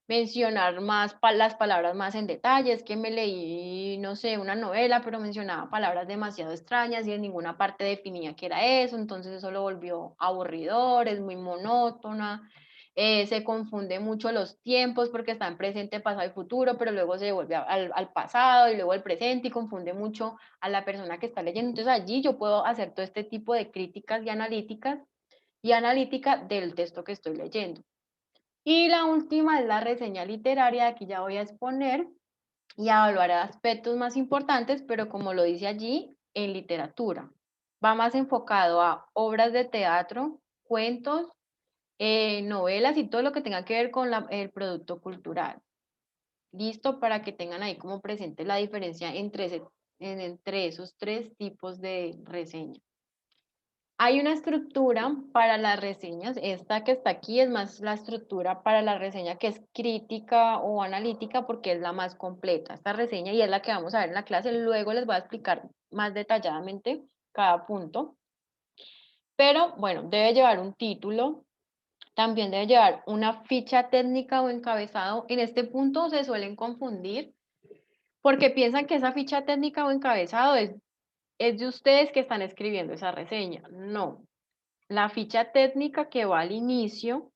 mencionar más las palabras más en detalle, es que me leí, no sé, una novela, pero mencionaba palabras demasiado extrañas y en ninguna parte definía qué era eso, entonces eso lo volvió aburridor, es muy monótona, se confunde mucho los tiempos porque está en presente, pasado y futuro, pero luego se vuelve al pasado y luego al presente y confunde mucho a la persona que está leyendo. Entonces allí yo puedo hacer todo este tipo de críticas y analítica del texto que estoy leyendo. Y la última es la reseña literaria, aquí ya voy a exponer y a evaluar aspectos más importantes, pero como lo dice allí, en literatura. Va más enfocado a obras de teatro, cuentos, novelas y todo lo que tenga que ver con el producto cultural. Listo, para que tengan ahí como presente la diferencia entre esos tres tipos de reseña. Hay una estructura para las reseñas, esta que está aquí es más la estructura para la reseña que es crítica o analítica porque es la más completa, esta reseña y es la que vamos a ver en la clase, luego les voy a explicar más detalladamente cada punto, pero bueno, debe llevar un título, también debe llevar una ficha técnica o encabezado, en este punto se suelen confundir porque piensan que esa ficha técnica o encabezado es de ustedes que están escribiendo esa reseña, no. La ficha técnica que va al inicio,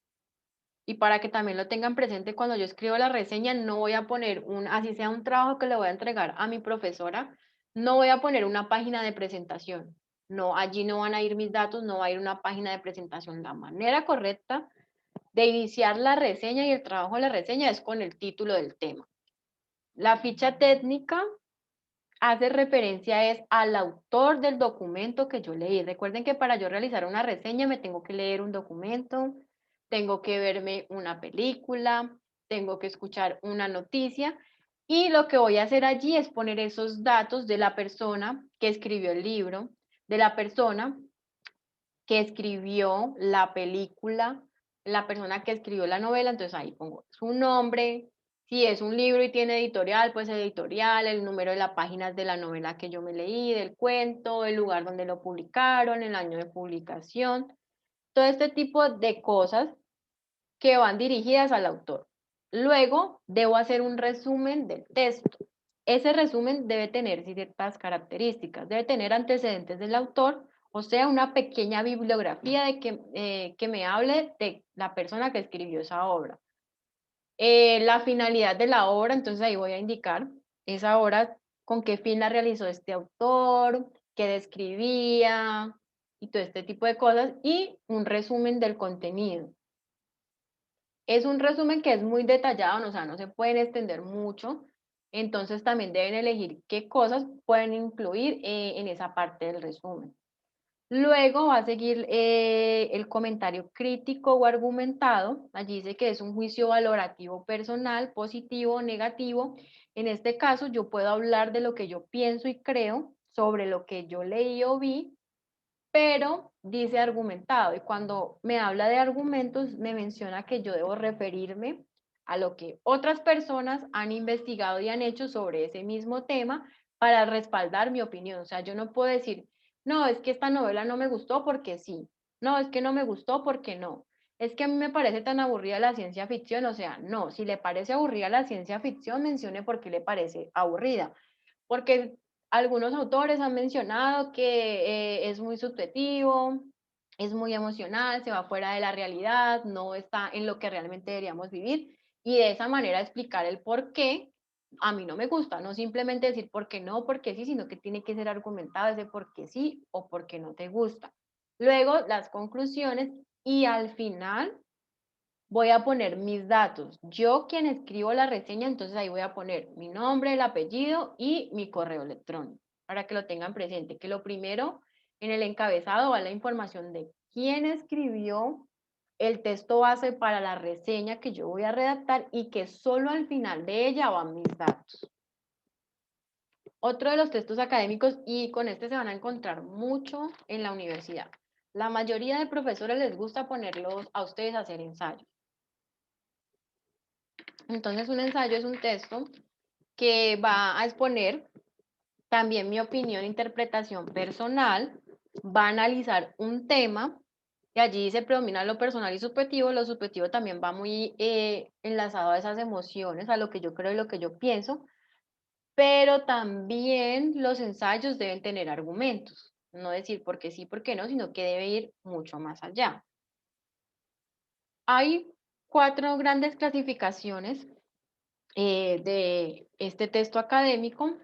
y para que también lo tengan presente cuando yo escribo la reseña, no voy a poner así sea un trabajo que le voy a entregar a mi profesora, no voy a poner una página de presentación. No, allí no van a ir mis datos, no va a ir una página de presentación. La manera correcta de iniciar la reseña y el trabajo de la reseña es con el título del tema. La ficha técnica hace referencia es al autor del documento que yo leí. Recuerden que para yo realizar una reseña me tengo que leer un documento, tengo que verme una película, tengo que escuchar una noticia Y lo que voy a hacer allí es poner esos datos de la persona que escribió el libro, de la persona que escribió la película, la persona que escribió la novela, entonces ahí pongo su nombre, si es un libro y tiene editorial, pues el editorial, el número de las páginas de la novela que yo me leí, del cuento, el lugar donde lo publicaron, el año de publicación, todo este tipo de cosas que van dirigidas al autor. Luego, debo hacer un resumen del texto. Ese resumen debe tener ciertas características, debe tener antecedentes del autor, o sea, una pequeña bibliografía de que me hable de la persona que escribió esa obra. La finalidad de la obra, entonces ahí voy a indicar esa obra, con qué fin la realizó este autor, qué describía y todo este tipo de cosas, y un resumen del contenido. Es un resumen que es muy detallado, o sea, no se pueden extender mucho, entonces también deben elegir qué cosas pueden incluir en esa parte del resumen. Luego va a seguir el comentario crítico o argumentado. Allí dice que es un juicio valorativo personal, positivo o negativo. En este caso, yo puedo hablar de lo que yo pienso y creo sobre lo que yo leí o vi, pero dice argumentado. Y cuando me habla de argumentos, me menciona que yo debo referirme a lo que otras personas han investigado y han hecho sobre ese mismo tema para respaldar mi opinión. O sea, yo no puedo decir, no, es que esta novela no me gustó porque sí. No, es que no me gustó porque no. Es que a mí me parece tan aburrida la ciencia ficción. O sea, no, si le parece aburrida la ciencia ficción, mencione por qué le parece aburrida. Porque algunos autores han mencionado que es muy subjetivo, es muy emocional, se va fuera de la realidad, no está en lo que realmente deberíamos vivir, y de esa manera explicar el por qué a mí no me gusta, no simplemente decir por qué no, porque sí, sino que tiene que ser argumentado ese por qué sí o por qué no te gusta. Luego las conclusiones y al final voy a poner mis datos. Yo quien escribo la reseña, entonces ahí voy a poner mi nombre, el apellido y mi correo electrónico, para que lo tengan presente, que lo primero en el encabezado va la información de quién escribió el texto base para la reseña que yo voy a redactar y que solo al final de ella van mis datos. Otro de los textos académicos, y con este se van a encontrar mucho en la universidad. La mayoría de profesores les gusta ponerlos a ustedes a hacer ensayos. Entonces, un ensayo es un texto que va a exponer también mi opinión e interpretación personal, va a analizar un tema, y allí se predomina lo personal y subjetivo. Lo subjetivo también va muy enlazado a esas emociones, a lo que yo creo y lo que yo pienso, pero también los ensayos deben tener argumentos, no decir por qué sí, por qué no, sino que debe ir mucho más allá. Hay 4 grandes clasificaciones de este texto académico,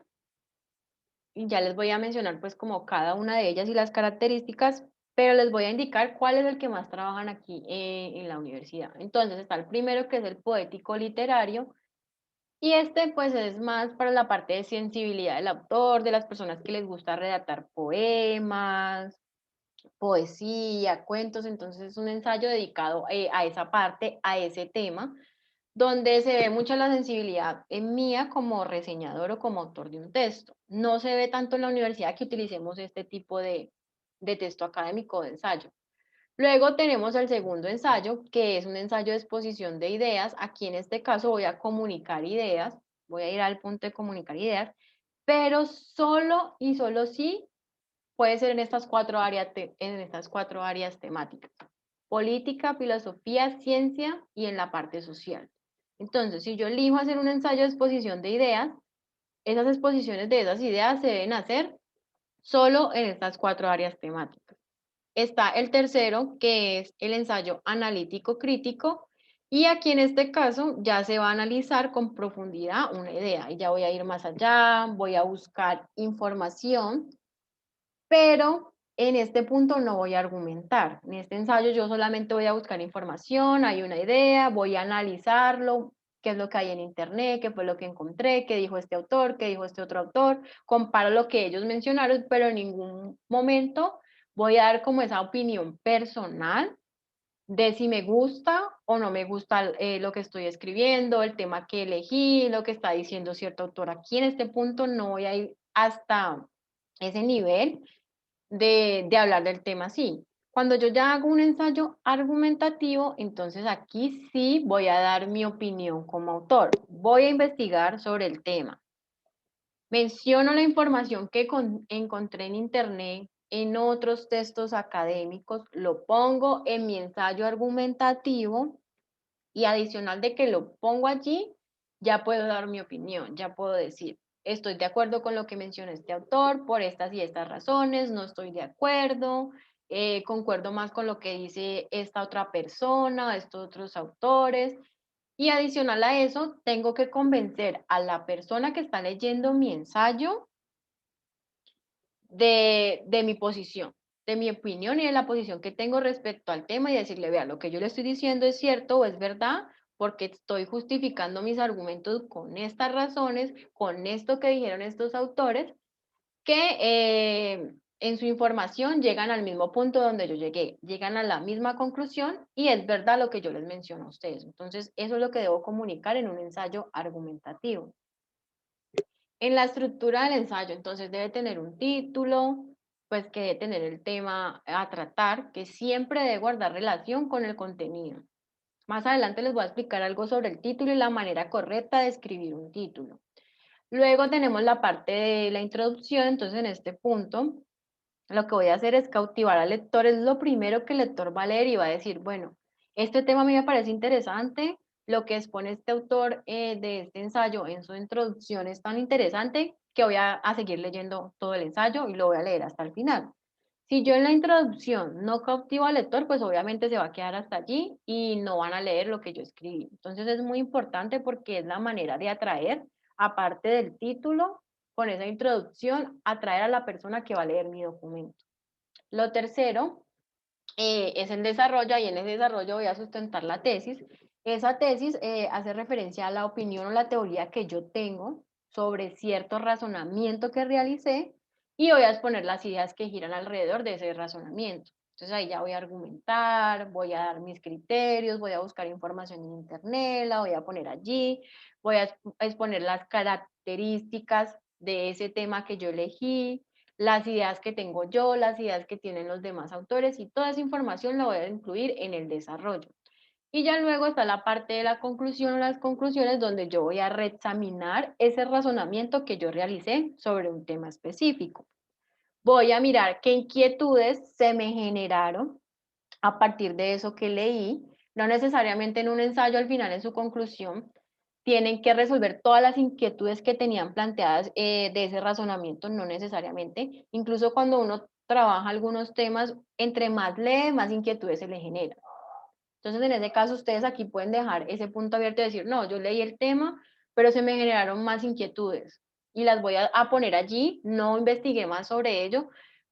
y ya les voy a mencionar pues como cada una de ellas y las características, pero les voy a indicar cuál es el que más trabajan aquí en la universidad. Entonces está el primero, que es el poético literario, y este pues es más para la parte de sensibilidad del autor, de las personas que les gusta redactar poemas, poesía, cuentos. Entonces es un ensayo dedicado a esa parte, a ese tema, donde se ve mucho la sensibilidad en mía como reseñador o como autor de un texto. No se ve tanto en la universidad que utilicemos este tipo de texto académico de ensayo. Luego tenemos el segundo ensayo, que es un ensayo de exposición de ideas. Aquí en este caso voy a comunicar ideas, voy a ir al punto de comunicar ideas, pero solo y solo sí puede ser en estas 4 áreas temáticas: política, filosofía, ciencia y en la parte social. Entonces, si yo elijo hacer un ensayo de exposición de ideas, esas exposiciones de esas ideas se deben hacer solo en estas 4 áreas temáticas. Está el tercero, que es el ensayo analítico crítico, y aquí en este caso ya se va a analizar con profundidad una idea, y ya voy a ir más allá, voy a buscar información, pero en este punto no voy a argumentar. En este ensayo yo solamente voy a buscar información, hay una idea, voy a analizarlo, qué es lo que hay en internet, qué fue lo que encontré, qué dijo este autor, qué dijo este otro autor, comparo lo que ellos mencionaron, pero en ningún momento voy a dar como esa opinión personal de si me gusta o no me gusta lo que estoy escribiendo, el tema que elegí, lo que está diciendo cierto autor. Aquí en este punto no voy a ir hasta ese nivel de hablar del tema así. Cuando yo ya hago un ensayo argumentativo, entonces aquí sí voy a dar mi opinión como autor. Voy a investigar sobre el tema. Menciono la información que encontré en internet, en otros textos académicos, lo pongo en mi ensayo argumentativo y adicional de que lo pongo allí, ya puedo dar mi opinión, ya puedo decir, estoy de acuerdo con lo que menciona este autor por estas y estas razones, no estoy de acuerdo, concuerdo más con lo que dice esta otra persona, estos otros autores. Y adicional a eso, tengo que convencer a la persona que está leyendo mi ensayo de mi posición, de mi opinión y de la posición que tengo respecto al tema y decirle, vea, lo que yo le estoy diciendo es cierto o es verdad, porque estoy justificando mis argumentos con estas razones, con esto que dijeron estos autores, que en su información llegan al mismo punto donde yo llegué, llegan a la misma conclusión y es verdad lo que yo les menciono a ustedes. Entonces, eso es lo que debo comunicar en un ensayo argumentativo. En la estructura del ensayo, entonces debe tener un título, pues que debe tener el tema a tratar, que siempre debe guardar relación con el contenido. Más adelante les voy a explicar algo sobre el título y la manera correcta de escribir un título. Luego tenemos la parte de la introducción, entonces en este punto lo que voy a hacer es cautivar al lector, es lo primero que el lector va a leer y va a decir, bueno, este tema a mí me parece interesante, lo que expone este autor de este ensayo en su introducción es tan interesante que voy a seguir leyendo todo el ensayo y lo voy a leer hasta el final. Si yo en la introducción no cautivo al lector, pues obviamente se va a quedar hasta allí y no van a leer lo que yo escribí. Entonces es muy importante porque es la manera de atraer, aparte del título, con esa introducción, atraer a la persona que va a leer mi documento. Lo tercero es el desarrollo, y en ese desarrollo voy a sustentar la tesis. Esa tesis hace referencia a la opinión o la teoría que yo tengo sobre cierto razonamiento que realicé y voy a exponer las ideas que giran alrededor de ese razonamiento. Entonces ahí ya voy a argumentar, voy a dar mis criterios, voy a buscar información en internet, la voy a poner allí, voy a exponer las características de ese tema que yo elegí, las ideas que tengo yo, las ideas que tienen los demás autores y toda esa información la voy a incluir en el desarrollo. Y ya luego está la parte de la conclusión o las conclusiones donde yo voy a reexaminar ese razonamiento que yo realicé sobre un tema específico. Voy a mirar qué inquietudes se me generaron a partir de eso que leí, no necesariamente en un ensayo al final en su conclusión, tienen que resolver todas las inquietudes que tenían planteadas de ese razonamiento, no necesariamente. Incluso cuando uno trabaja algunos temas, entre más lee, más inquietudes se le generan. Entonces, en ese caso, ustedes aquí pueden dejar ese punto abierto y decir, no, yo leí el tema, pero se me generaron más inquietudes y las voy a poner allí, no investigué más sobre ello,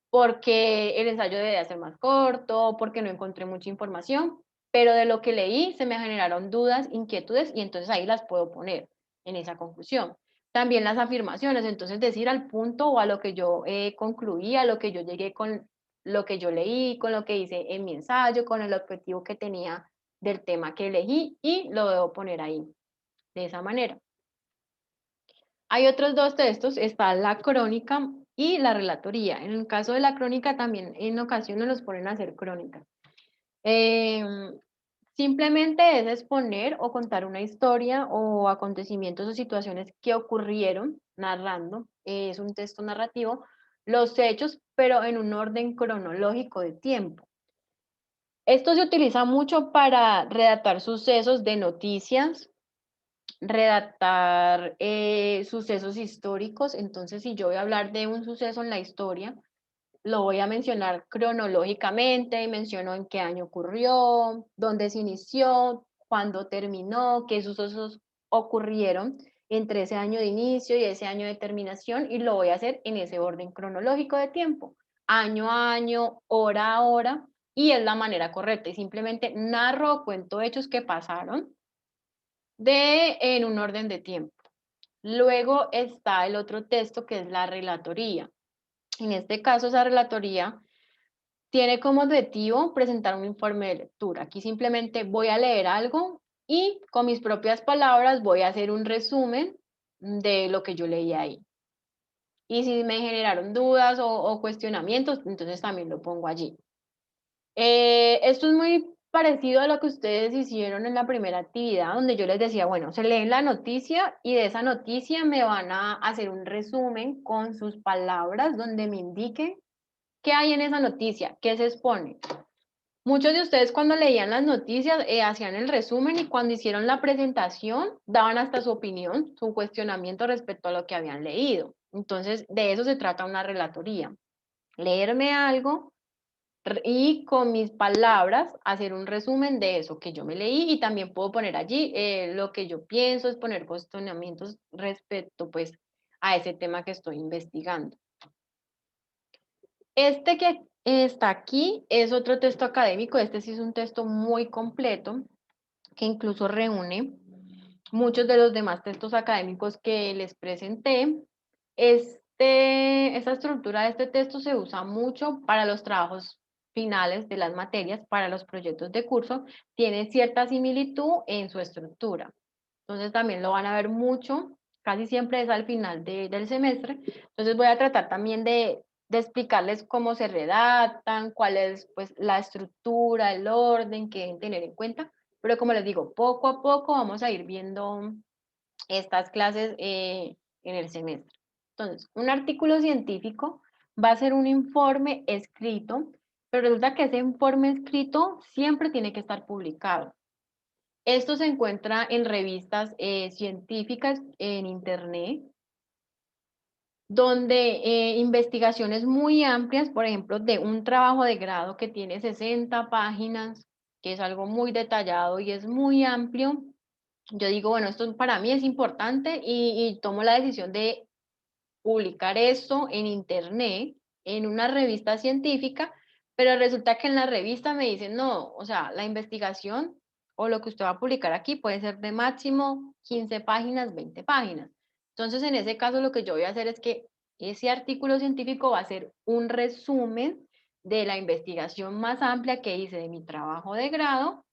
porque el ensayo debe ser más corto, porque no encontré mucha información, pero de lo que leí se me generaron dudas, inquietudes y entonces ahí las puedo poner en esa conclusión. También las afirmaciones, entonces decir al punto o a lo que yo concluí, a lo que yo llegué con lo que yo leí, con lo que hice en mi ensayo, con el objetivo que tenía del tema que elegí y lo debo poner ahí, de esa manera. Hay otros dos textos, está la crónica y la relatoría. En el caso de la crónica también en ocasiones los ponen a hacer crónicas. Simplemente es exponer o contar una historia o acontecimientos o situaciones que ocurrieron, narrando, es un texto narrativo, los hechos, pero en un orden cronológico de tiempo. Esto se utiliza mucho para redactar sucesos de noticias, redactar sucesos históricos. Entonces, si yo voy a hablar de un suceso en la historia, lo voy a mencionar cronológicamente, menciono en qué año ocurrió, dónde se inició, cuándo terminó, qué sucesos ocurrieron entre ese año de inicio y ese año de terminación, y lo voy a hacer en ese orden cronológico de tiempo, año a año, hora a hora, y es la manera correcta, y simplemente narro o cuento hechos que pasaron en un orden de tiempo. Luego está el otro texto que es la relatoría. En este caso, esa relatoría tiene como objetivo presentar un informe de lectura. Aquí simplemente voy a leer algo y con mis propias palabras voy a hacer un resumen de lo que yo leí ahí. Y si me generaron dudas o cuestionamientos, entonces también lo pongo allí. Esto es muy parecido a lo que ustedes hicieron en la primera actividad, donde yo les decía, bueno, se leen la noticia y de esa noticia me van a hacer un resumen con sus palabras, donde me indiquen qué hay en esa noticia, qué se expone. Muchos de ustedes cuando leían las noticias hacían el resumen y cuando hicieron la presentación daban hasta su opinión, su cuestionamiento respecto a lo que habían leído. Entonces, de eso se trata una relatoría. Leerme algo y con mis palabras hacer un resumen de eso que yo me leí y también puedo poner allí lo que yo pienso, es poner cuestionamientos respecto pues a ese tema que estoy investigando. Este que está aquí es otro texto académico, este sí es un texto muy completo que incluso reúne muchos de los demás textos académicos que les presenté. Esta estructura de este texto se usa mucho para los trabajos finales de las materias, para los proyectos de curso, tiene cierta similitud en su estructura. Entonces también lo van a ver mucho, casi siempre es al final del semestre. Entonces voy a tratar también de explicarles cómo se redactan, cuál es pues, la estructura, el orden que deben tener en cuenta. Pero como les digo, poco a poco vamos a ir viendo estas clases en el semestre. Entonces, un artículo científico va a ser un informe escrito, pero resulta que ese informe escrito siempre tiene que estar publicado. Esto se encuentra en revistas científicas en internet, donde investigaciones muy amplias, por ejemplo, de un trabajo de grado que tiene 60 páginas, que es algo muy detallado y es muy amplio, yo digo, bueno, esto para mí es importante y tomo la decisión de publicar esto en internet, en una revista científica, pero resulta que en la revista me dicen, no, o sea, la investigación o lo que usted va a publicar aquí puede ser de máximo 15 páginas, 20 páginas. Entonces, en ese caso, lo que yo voy a hacer es que ese artículo científico va a ser un resumen de la investigación más amplia que hice de mi trabajo de grado,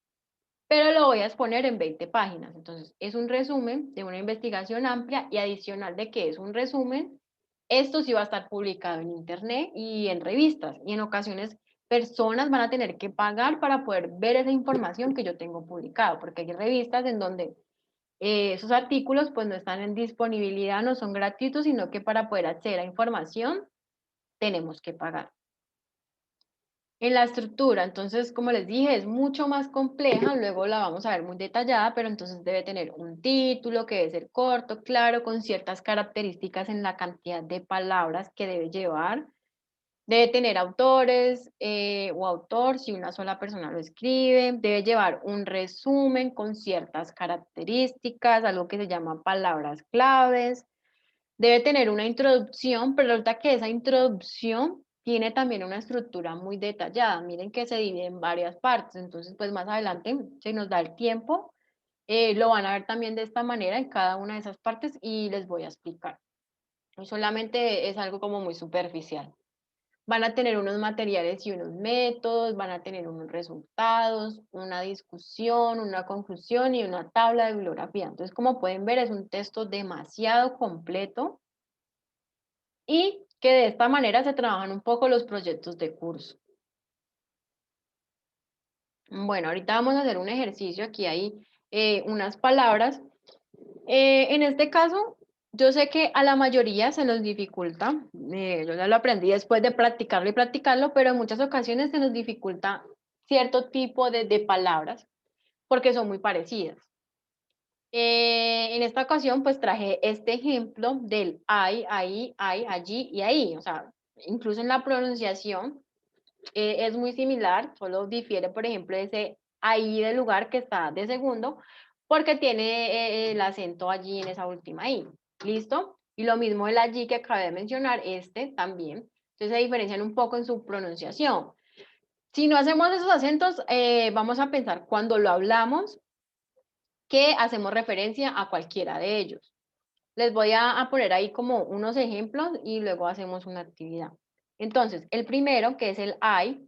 pero lo voy a exponer en 20 páginas. Entonces, es un resumen de una investigación amplia y adicional de que es un resumen, esto sí va a estar publicado en internet y en revistas. Y en ocasiones, personas van a tener que pagar para poder ver esa información que yo tengo publicado, porque hay revistas en donde esos artículos pues no están en disponibilidad, no son gratuitos, sino que para poder acceder a información tenemos que pagar. En la estructura, entonces, como les dije, es mucho más compleja, luego la vamos a ver muy detallada, pero entonces debe tener un título que debe ser corto, claro, con ciertas características en la cantidad de palabras que debe llevar. Debe tener autores o autor, si una sola persona lo escribe. Debe llevar un resumen con ciertas características, algo que se llama palabras claves. Debe tener una introducción, pero resulta que esa introducción tiene también una estructura muy detallada. Miren que se divide en varias partes, entonces pues más adelante se nos da el tiempo, lo van a ver también de esta manera en cada una de esas partes y les voy a explicar. Solamente es algo como muy superficial. Van a tener unos materiales y unos métodos, van a tener unos resultados, una discusión, una conclusión y una tabla de bibliografía. Entonces, como pueden ver, es un texto demasiado completo y que de esta manera se trabajan un poco los proyectos de curso. Bueno, ahorita vamos a hacer un ejercicio, aquí hay unas palabras. En este caso, yo sé que a la mayoría se nos dificulta, yo ya lo aprendí después de practicarlo y practicarlo, pero en muchas ocasiones se nos dificulta cierto tipo de palabras porque son muy parecidas. En esta ocasión, pues traje este ejemplo del hay, ahí, hay, allí y ahí. O sea, incluso en la pronunciación es muy similar, solo difiere, por ejemplo, ese ahí del lugar que está de segundo, porque tiene el acento allí en esa última I. ¿Listo? Y lo mismo el allí que acabé de mencionar, este también. Entonces se diferencian un poco en su pronunciación. Si no hacemos esos acentos, vamos a pensar cuando lo hablamos que hacemos referencia a cualquiera de ellos. Les voy a poner ahí como unos ejemplos y luego hacemos una actividad. Entonces, el primero, que es el I,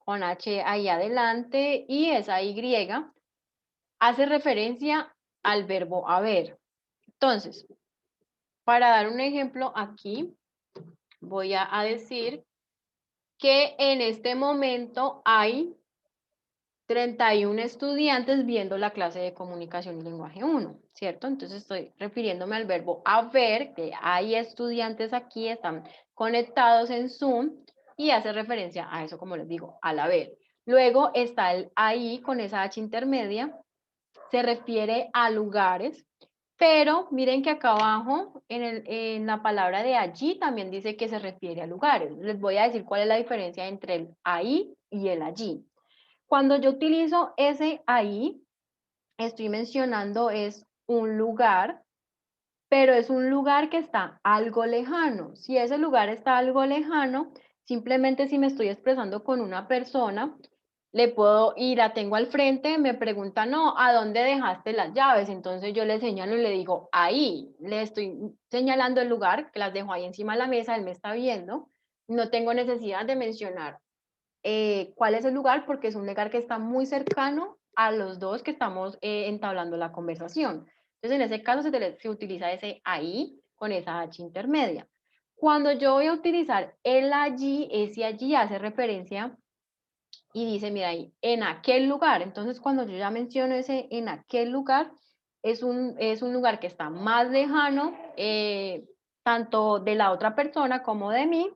con H ahí adelante, y esa Y hace referencia al verbo haber. Entonces, para dar un ejemplo aquí, voy a decir que en este momento hay 31 estudiantes viendo la clase de comunicación y lenguaje 1, ¿cierto? Entonces estoy refiriéndome al verbo haber, que hay estudiantes aquí, están conectados en Zoom, y hace referencia a eso, como les digo, al haber. Luego está el ahí con esa H intermedia, se refiere a lugares, pero miren que acá abajo, en la palabra de allí, también dice que se refiere a lugares. Les voy a decir cuál es la diferencia entre el ahí y el allí. Cuando yo utilizo ese ahí, estoy mencionando es un lugar, pero es un lugar que está algo lejano. Si ese lugar está algo lejano, simplemente si me estoy expresando con una persona, le puedo ir, la tengo al frente, me pregunta, no, ¿a dónde dejaste las llaves? Entonces yo le señalo y le digo, ahí, le estoy señalando el lugar, que las dejo ahí encima de la mesa, él me está viendo, no tengo necesidad de mencionar cuál es el lugar, porque es un lugar que está muy cercano a los dos que estamos entablando la conversación. Entonces, en ese caso se utiliza ese ahí con esa H intermedia. Cuando yo voy a utilizar el allí, ese allí hace referencia y dice, mira ahí, en aquel lugar. Entonces, cuando yo ya menciono ese en aquel lugar, es un lugar que está más lejano, tanto de la otra persona como de mí,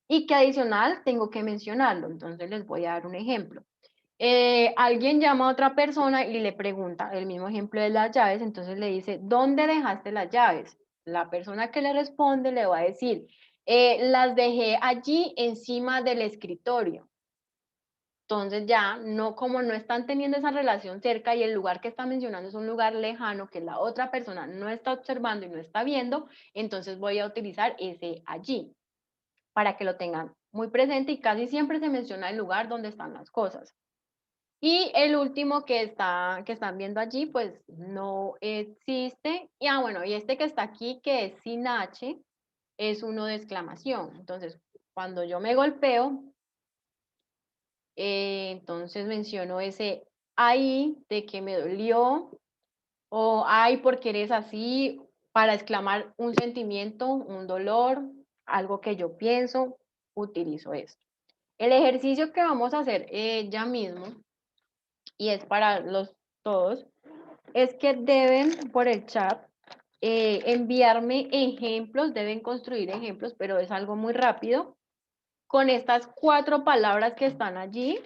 y que adicional tengo que mencionarlo. Entonces les voy a dar un ejemplo. Alguien llama a otra persona y le pregunta, el mismo ejemplo de las llaves, entonces le dice, ¿dónde dejaste las llaves? La persona que le responde le va a decir, las dejé allí encima del escritorio. Entonces ya, no, como no están teniendo esa relación cerca y el lugar que está mencionando es un lugar lejano que la otra persona no está observando y no está viendo, entonces voy a utilizar ese allí, para que lo tengan muy presente, y casi siempre se menciona el lugar donde están las cosas. Y el último que están viendo allí, pues no existe. Y bueno, y este que está aquí, que es sin H, es uno de exclamación. Entonces, cuando yo me golpeo, entonces menciono ese ahí de que me dolió, o ay, porque eres así, para exclamar un sentimiento, un dolor, algo que yo pienso, utilizo esto. El ejercicio que vamos a hacer ya mismo, y es para todos, es que deben por el chat enviarme ejemplos, deben construir ejemplos, pero es algo muy rápido, con estas 4 palabras que están allí.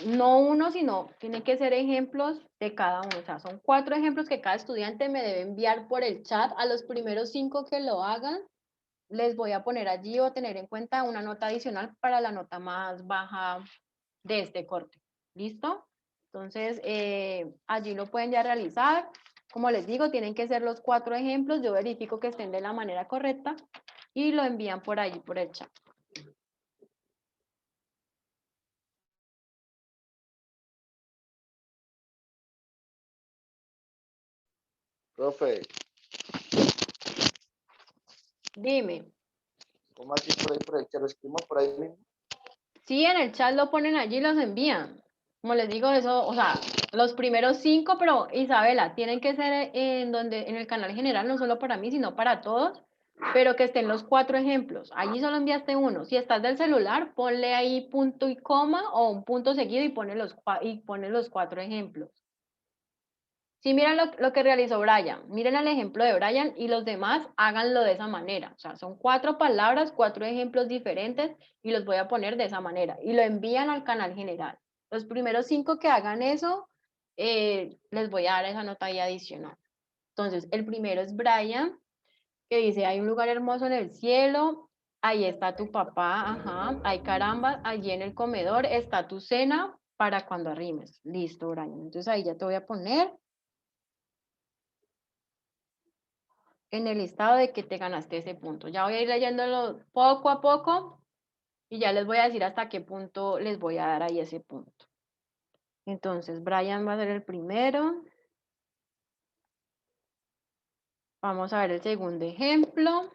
No uno, sino tienen que ser ejemplos de cada uno. O sea, son 4 ejemplos que cada estudiante me debe enviar por el chat. A los primeros 5 que lo hagan, les voy a poner allí o tener en cuenta una nota adicional para la nota más baja de este corte. ¿Listo? Entonces, allí lo pueden ya realizar. Como les digo, tienen que ser los 4 ejemplos. Yo verifico que estén de la manera correcta y lo envían por allí, por el chat. Profe, Dime. ¿cómo así por ahí, que lo escribimos por ahí mismo? Sí, en el chat lo ponen allí y los envían. Como les digo, eso, o sea, los primeros 5, pero Isabela, tienen que ser en el canal general, no solo para mí, sino para todos, pero que estén los 4 ejemplos. Allí solo enviaste uno. Si estás del celular, ponle ahí punto y coma o un punto seguido y pone los 4 ejemplos. Sí, miren lo que realizó Brian. Miren el ejemplo de Brian y los demás háganlo de esa manera. O sea, son 4 palabras, 4 ejemplos diferentes y los voy a poner de esa manera. Y lo envían al canal general. Los primeros 5 que hagan eso, les voy a dar esa nota ahí adicional. Entonces, el primero es Brian, que dice, hay un lugar hermoso en el cielo, ahí está tu papá, ajá, ay caramba, allí en el comedor está tu cena para cuando arrimes. Listo, Brian. Entonces ahí ya te voy a poner en el listado de que te ganaste ese punto. Ya voy a ir leyéndolo poco a poco y ya les voy a decir hasta qué punto les voy a dar ahí ese punto. Entonces, Brian va a ser el primero. Vamos a ver el segundo ejemplo.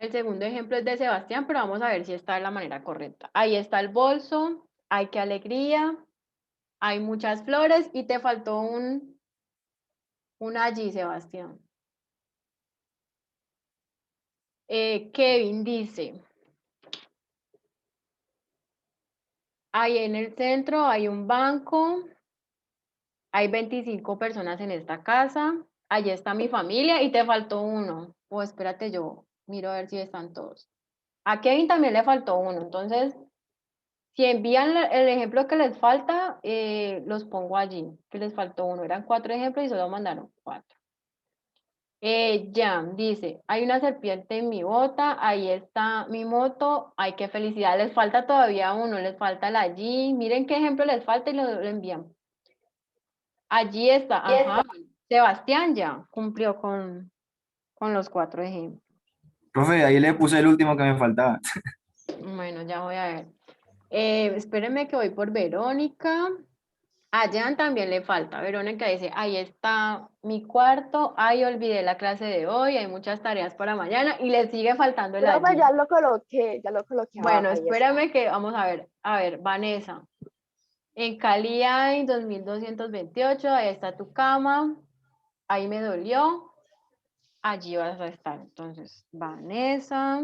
El segundo ejemplo es de Sebastián, pero vamos a ver si está de la manera correcta. Ahí está el bolso, ay, qué alegría, hay muchas flores y te faltó un allí, Sebastián. Kevin dice, ahí en el centro hay un banco, hay 25 personas en esta casa, allí está mi familia y te faltó uno. O espérate, yo miro a ver si están todos. A Kevin también le faltó uno, entonces, si envían el ejemplo que les falta, los pongo allí, que les faltó uno. Eran 4 ejemplos y solo mandaron 4. Jan dice, hay una serpiente en mi bota, ahí está mi moto, ay, qué felicidad, les falta todavía uno, les falta el allí, miren qué ejemplo les falta y lo envían. Allí está, ajá, Sebastián ya cumplió con los 4 ejemplos. Profe, ahí le puse el último que me faltaba. Bueno, ya voy a ver. Espérenme que voy por Verónica. A Jan también le falta. Verónica dice, ahí está mi cuarto, ay, olvidé la clase de hoy, hay muchas tareas para mañana y le sigue faltando el Profe, allí. ya lo coloqué Bueno, abajo, ahí está. espérame que vamos a ver, Vanessa. En Cali hay 2228, ahí está tu cama, ahí me dolió, allí vas a estar. Entonces, Vanessa,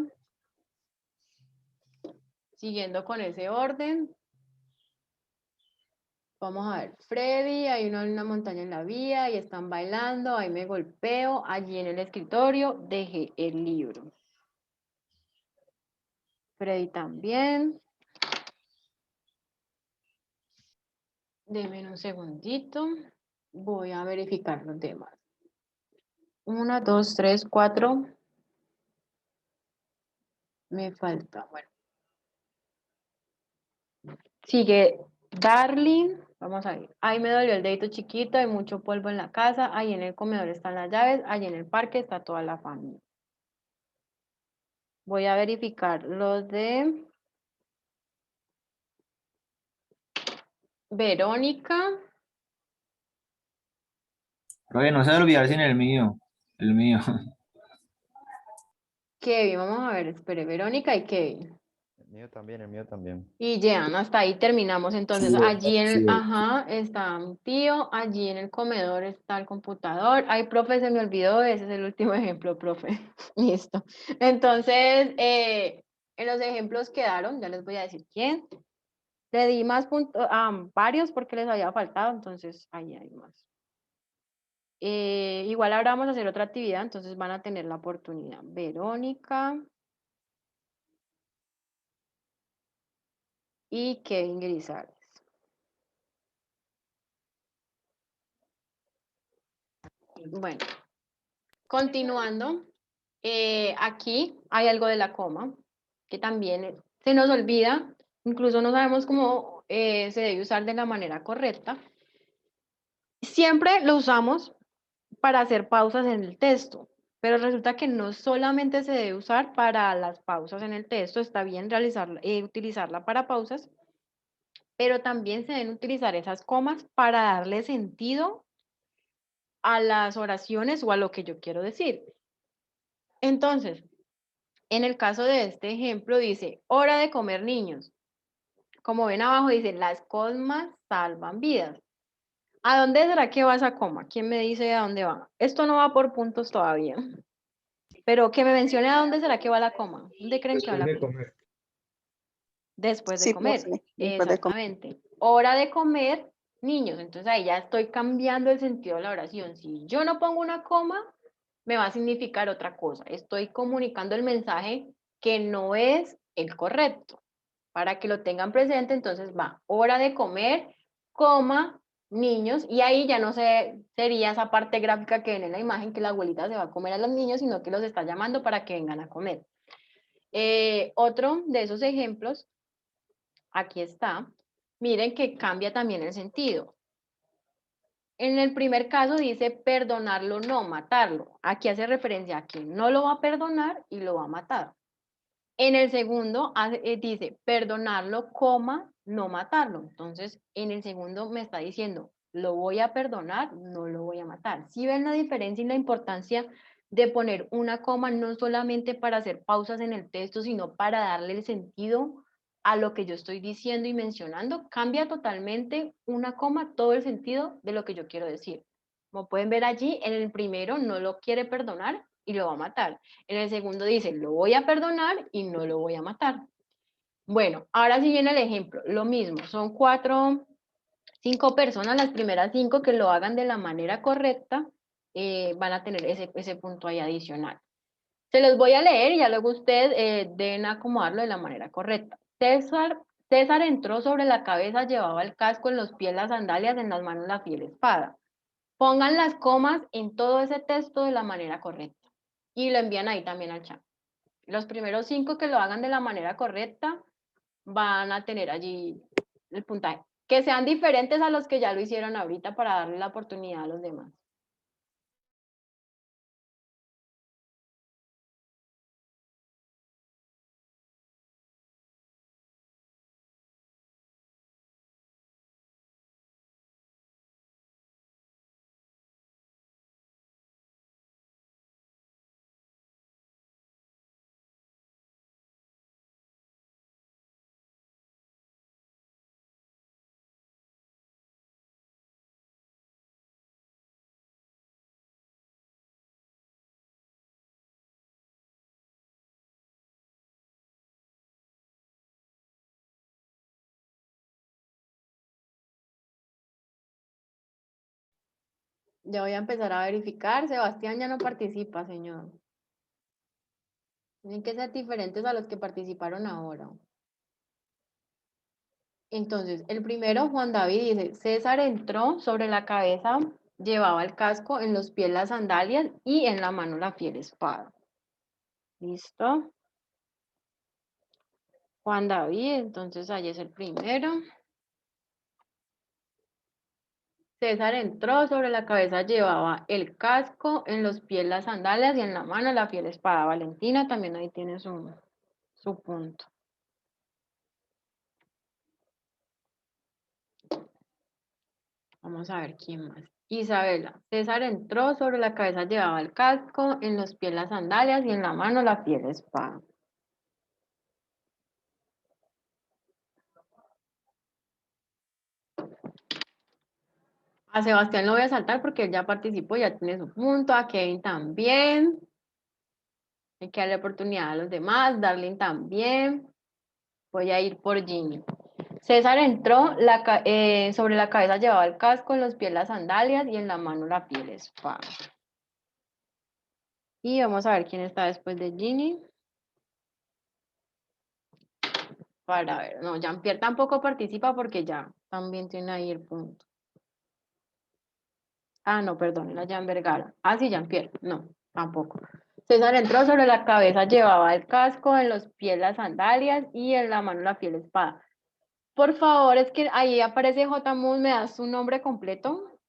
siguiendo con ese orden. Vamos a ver, Freddy, hay una montaña en la vía y están bailando, ahí me golpeo, allí en el escritorio dejé el libro. Freddy también. Denme un segundito, voy a verificar los demás. 1, 2, 3, 4. Me falta, bueno. Sigue Darling, vamos a ver. Ahí me dolió el dedito chiquito, hay mucho polvo en la casa, ahí en el comedor están las llaves, ahí en el parque está toda la familia. Voy a verificar los de Verónica. Profe, no se debe olvidar sin el mío. El mío. Kevin, vamos a ver, espere, Verónica y Kevin. El mío también, el mío también. Y Jean, hasta ahí terminamos. Entonces, Sí, allí en sí. ajá, está mi tío, allí en el comedor está el computador. Ay, profe, se me olvidó, ese es el último ejemplo, profe. Listo. Entonces, en los ejemplos quedaron, ya les voy a decir quién. Le di más puntos a varios porque les había faltado, entonces ahí hay más. Igual ahora vamos a hacer otra actividad, entonces van a tener la oportunidad. Verónica y Kevin Grisales. Bueno, continuando, aquí hay algo de la coma que también se nos olvida, incluso no sabemos cómo se debe usar de la manera correcta. Siempre lo usamos para hacer pausas en el texto, pero resulta que no solamente se debe usar para las pausas en el texto, está bien utilizarla para pausas, pero también se deben utilizar esas comas para darle sentido a las oraciones o a lo que yo quiero decir. Entonces, en el caso de este ejemplo dice, hora de comer niños. Como ven abajo dice, las comas salvan vidas. ¿A dónde será que va esa coma? ¿Quién me dice a dónde va? Esto no va por puntos todavía. Pero que me mencione a dónde será que va la coma. ¿Dónde creen que va Después la de coma? comer. Después de Sí, comer. profe, después de comer. Exactamente. Hora de comer, niños. Entonces ahí ya estoy cambiando el sentido de la oración. Si yo no pongo una coma, me va a significar otra cosa. Estoy comunicando el mensaje que no es el correcto. Para que lo tengan presente, entonces va hora de comer, coma, niños, y ahí ya no sería esa parte gráfica que ven en la imagen que la abuelita se va a comer a los niños, sino que los está llamando para que vengan a comer. Otro de esos ejemplos, aquí está, miren que cambia también el sentido. En el primer caso dice perdonarlo, no matarlo. Aquí hace referencia a que no lo va a perdonar y lo va a matar. En el segundo dice perdonarlo, coma, no matarlo. Entonces, en el segundo me está diciendo, lo voy a perdonar, no lo voy a matar. ¿Sí ven la diferencia y la importancia de poner una coma no solamente para hacer pausas en el texto, sino para darle el sentido a lo que yo estoy diciendo y mencionando. Cambia totalmente una coma todo el sentido de lo que yo quiero decir. Como pueden ver allí, en el primero no lo quiere perdonar y lo va a matar. En el segundo dice, lo voy a perdonar y no lo voy a matar. Bueno, ahora sí viene el ejemplo. Lo mismo, son 5 personas, las primeras 5 que lo hagan de la manera correcta, van a tener ese punto ahí adicional. Se los voy a leer y ya luego ustedes deben acomodarlo de la manera correcta. César entró sobre la cabeza, llevaba el casco, en los pies las sandalias, en las manos la fiel espada. Pongan las comas en todo ese texto de la manera correcta y lo envían ahí también al chat. Los primeros 5 que lo hagan de la manera correcta van a tener allí el puntaje. Que sean diferentes a los que ya lo hicieron ahorita para darle la oportunidad a los demás. Ya voy a empezar a verificar. Sebastián ya no participa, señor. Tienen que ser diferentes a los que participaron ahora. Entonces, el primero, Juan David dice, César entró sobre la cabeza, llevaba el casco, en los pies las sandalias y en la mano la fiel espada. ¿Listo? Juan David, entonces ahí es el primero. César entró, sobre la cabeza llevaba el casco, en los pies las sandalias y en la mano la fiel espada. Valentina también ahí tiene su punto. Vamos a ver quién más. Isabela. César entró, sobre la cabeza llevaba el casco, en los pies las sandalias y en la mano la fiel espada. A Sebastián lo voy a saltar porque él ya participó, ya tiene su punto. A Kevin también. Hay que darle oportunidad a los demás. Darlene también. Voy a ir por Ginny. César entró, sobre la cabeza llevaba el casco, en los pies las sandalias y en la mano la fiel espada. Y vamos a ver quién está después de Ginny. Para ver, no, Jean-Pierre tampoco participa porque ya también tiene ahí el punto. Ah, no, perdón, era Jean Vergara. Ah, sí, Jean-Pierre, no, tampoco. César entró, sobre la cabeza llevaba el casco, en los pies las sandalias y en la mano la fiel espada. Por favor, es que ahí aparece J. Moon, ¿me das su nombre completo?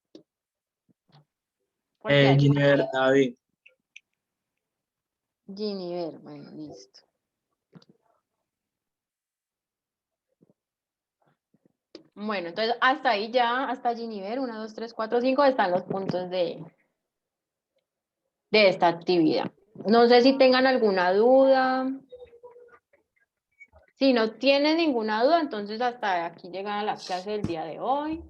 Giniver David. Giniver, bueno, listo. Bueno, entonces hasta ahí ya, hasta Giniver, 1, 2, 3, 4, 5, están los puntos de esta actividad. No sé si tengan alguna duda. Si no tienen ninguna duda, entonces hasta aquí llega la clase del día de hoy.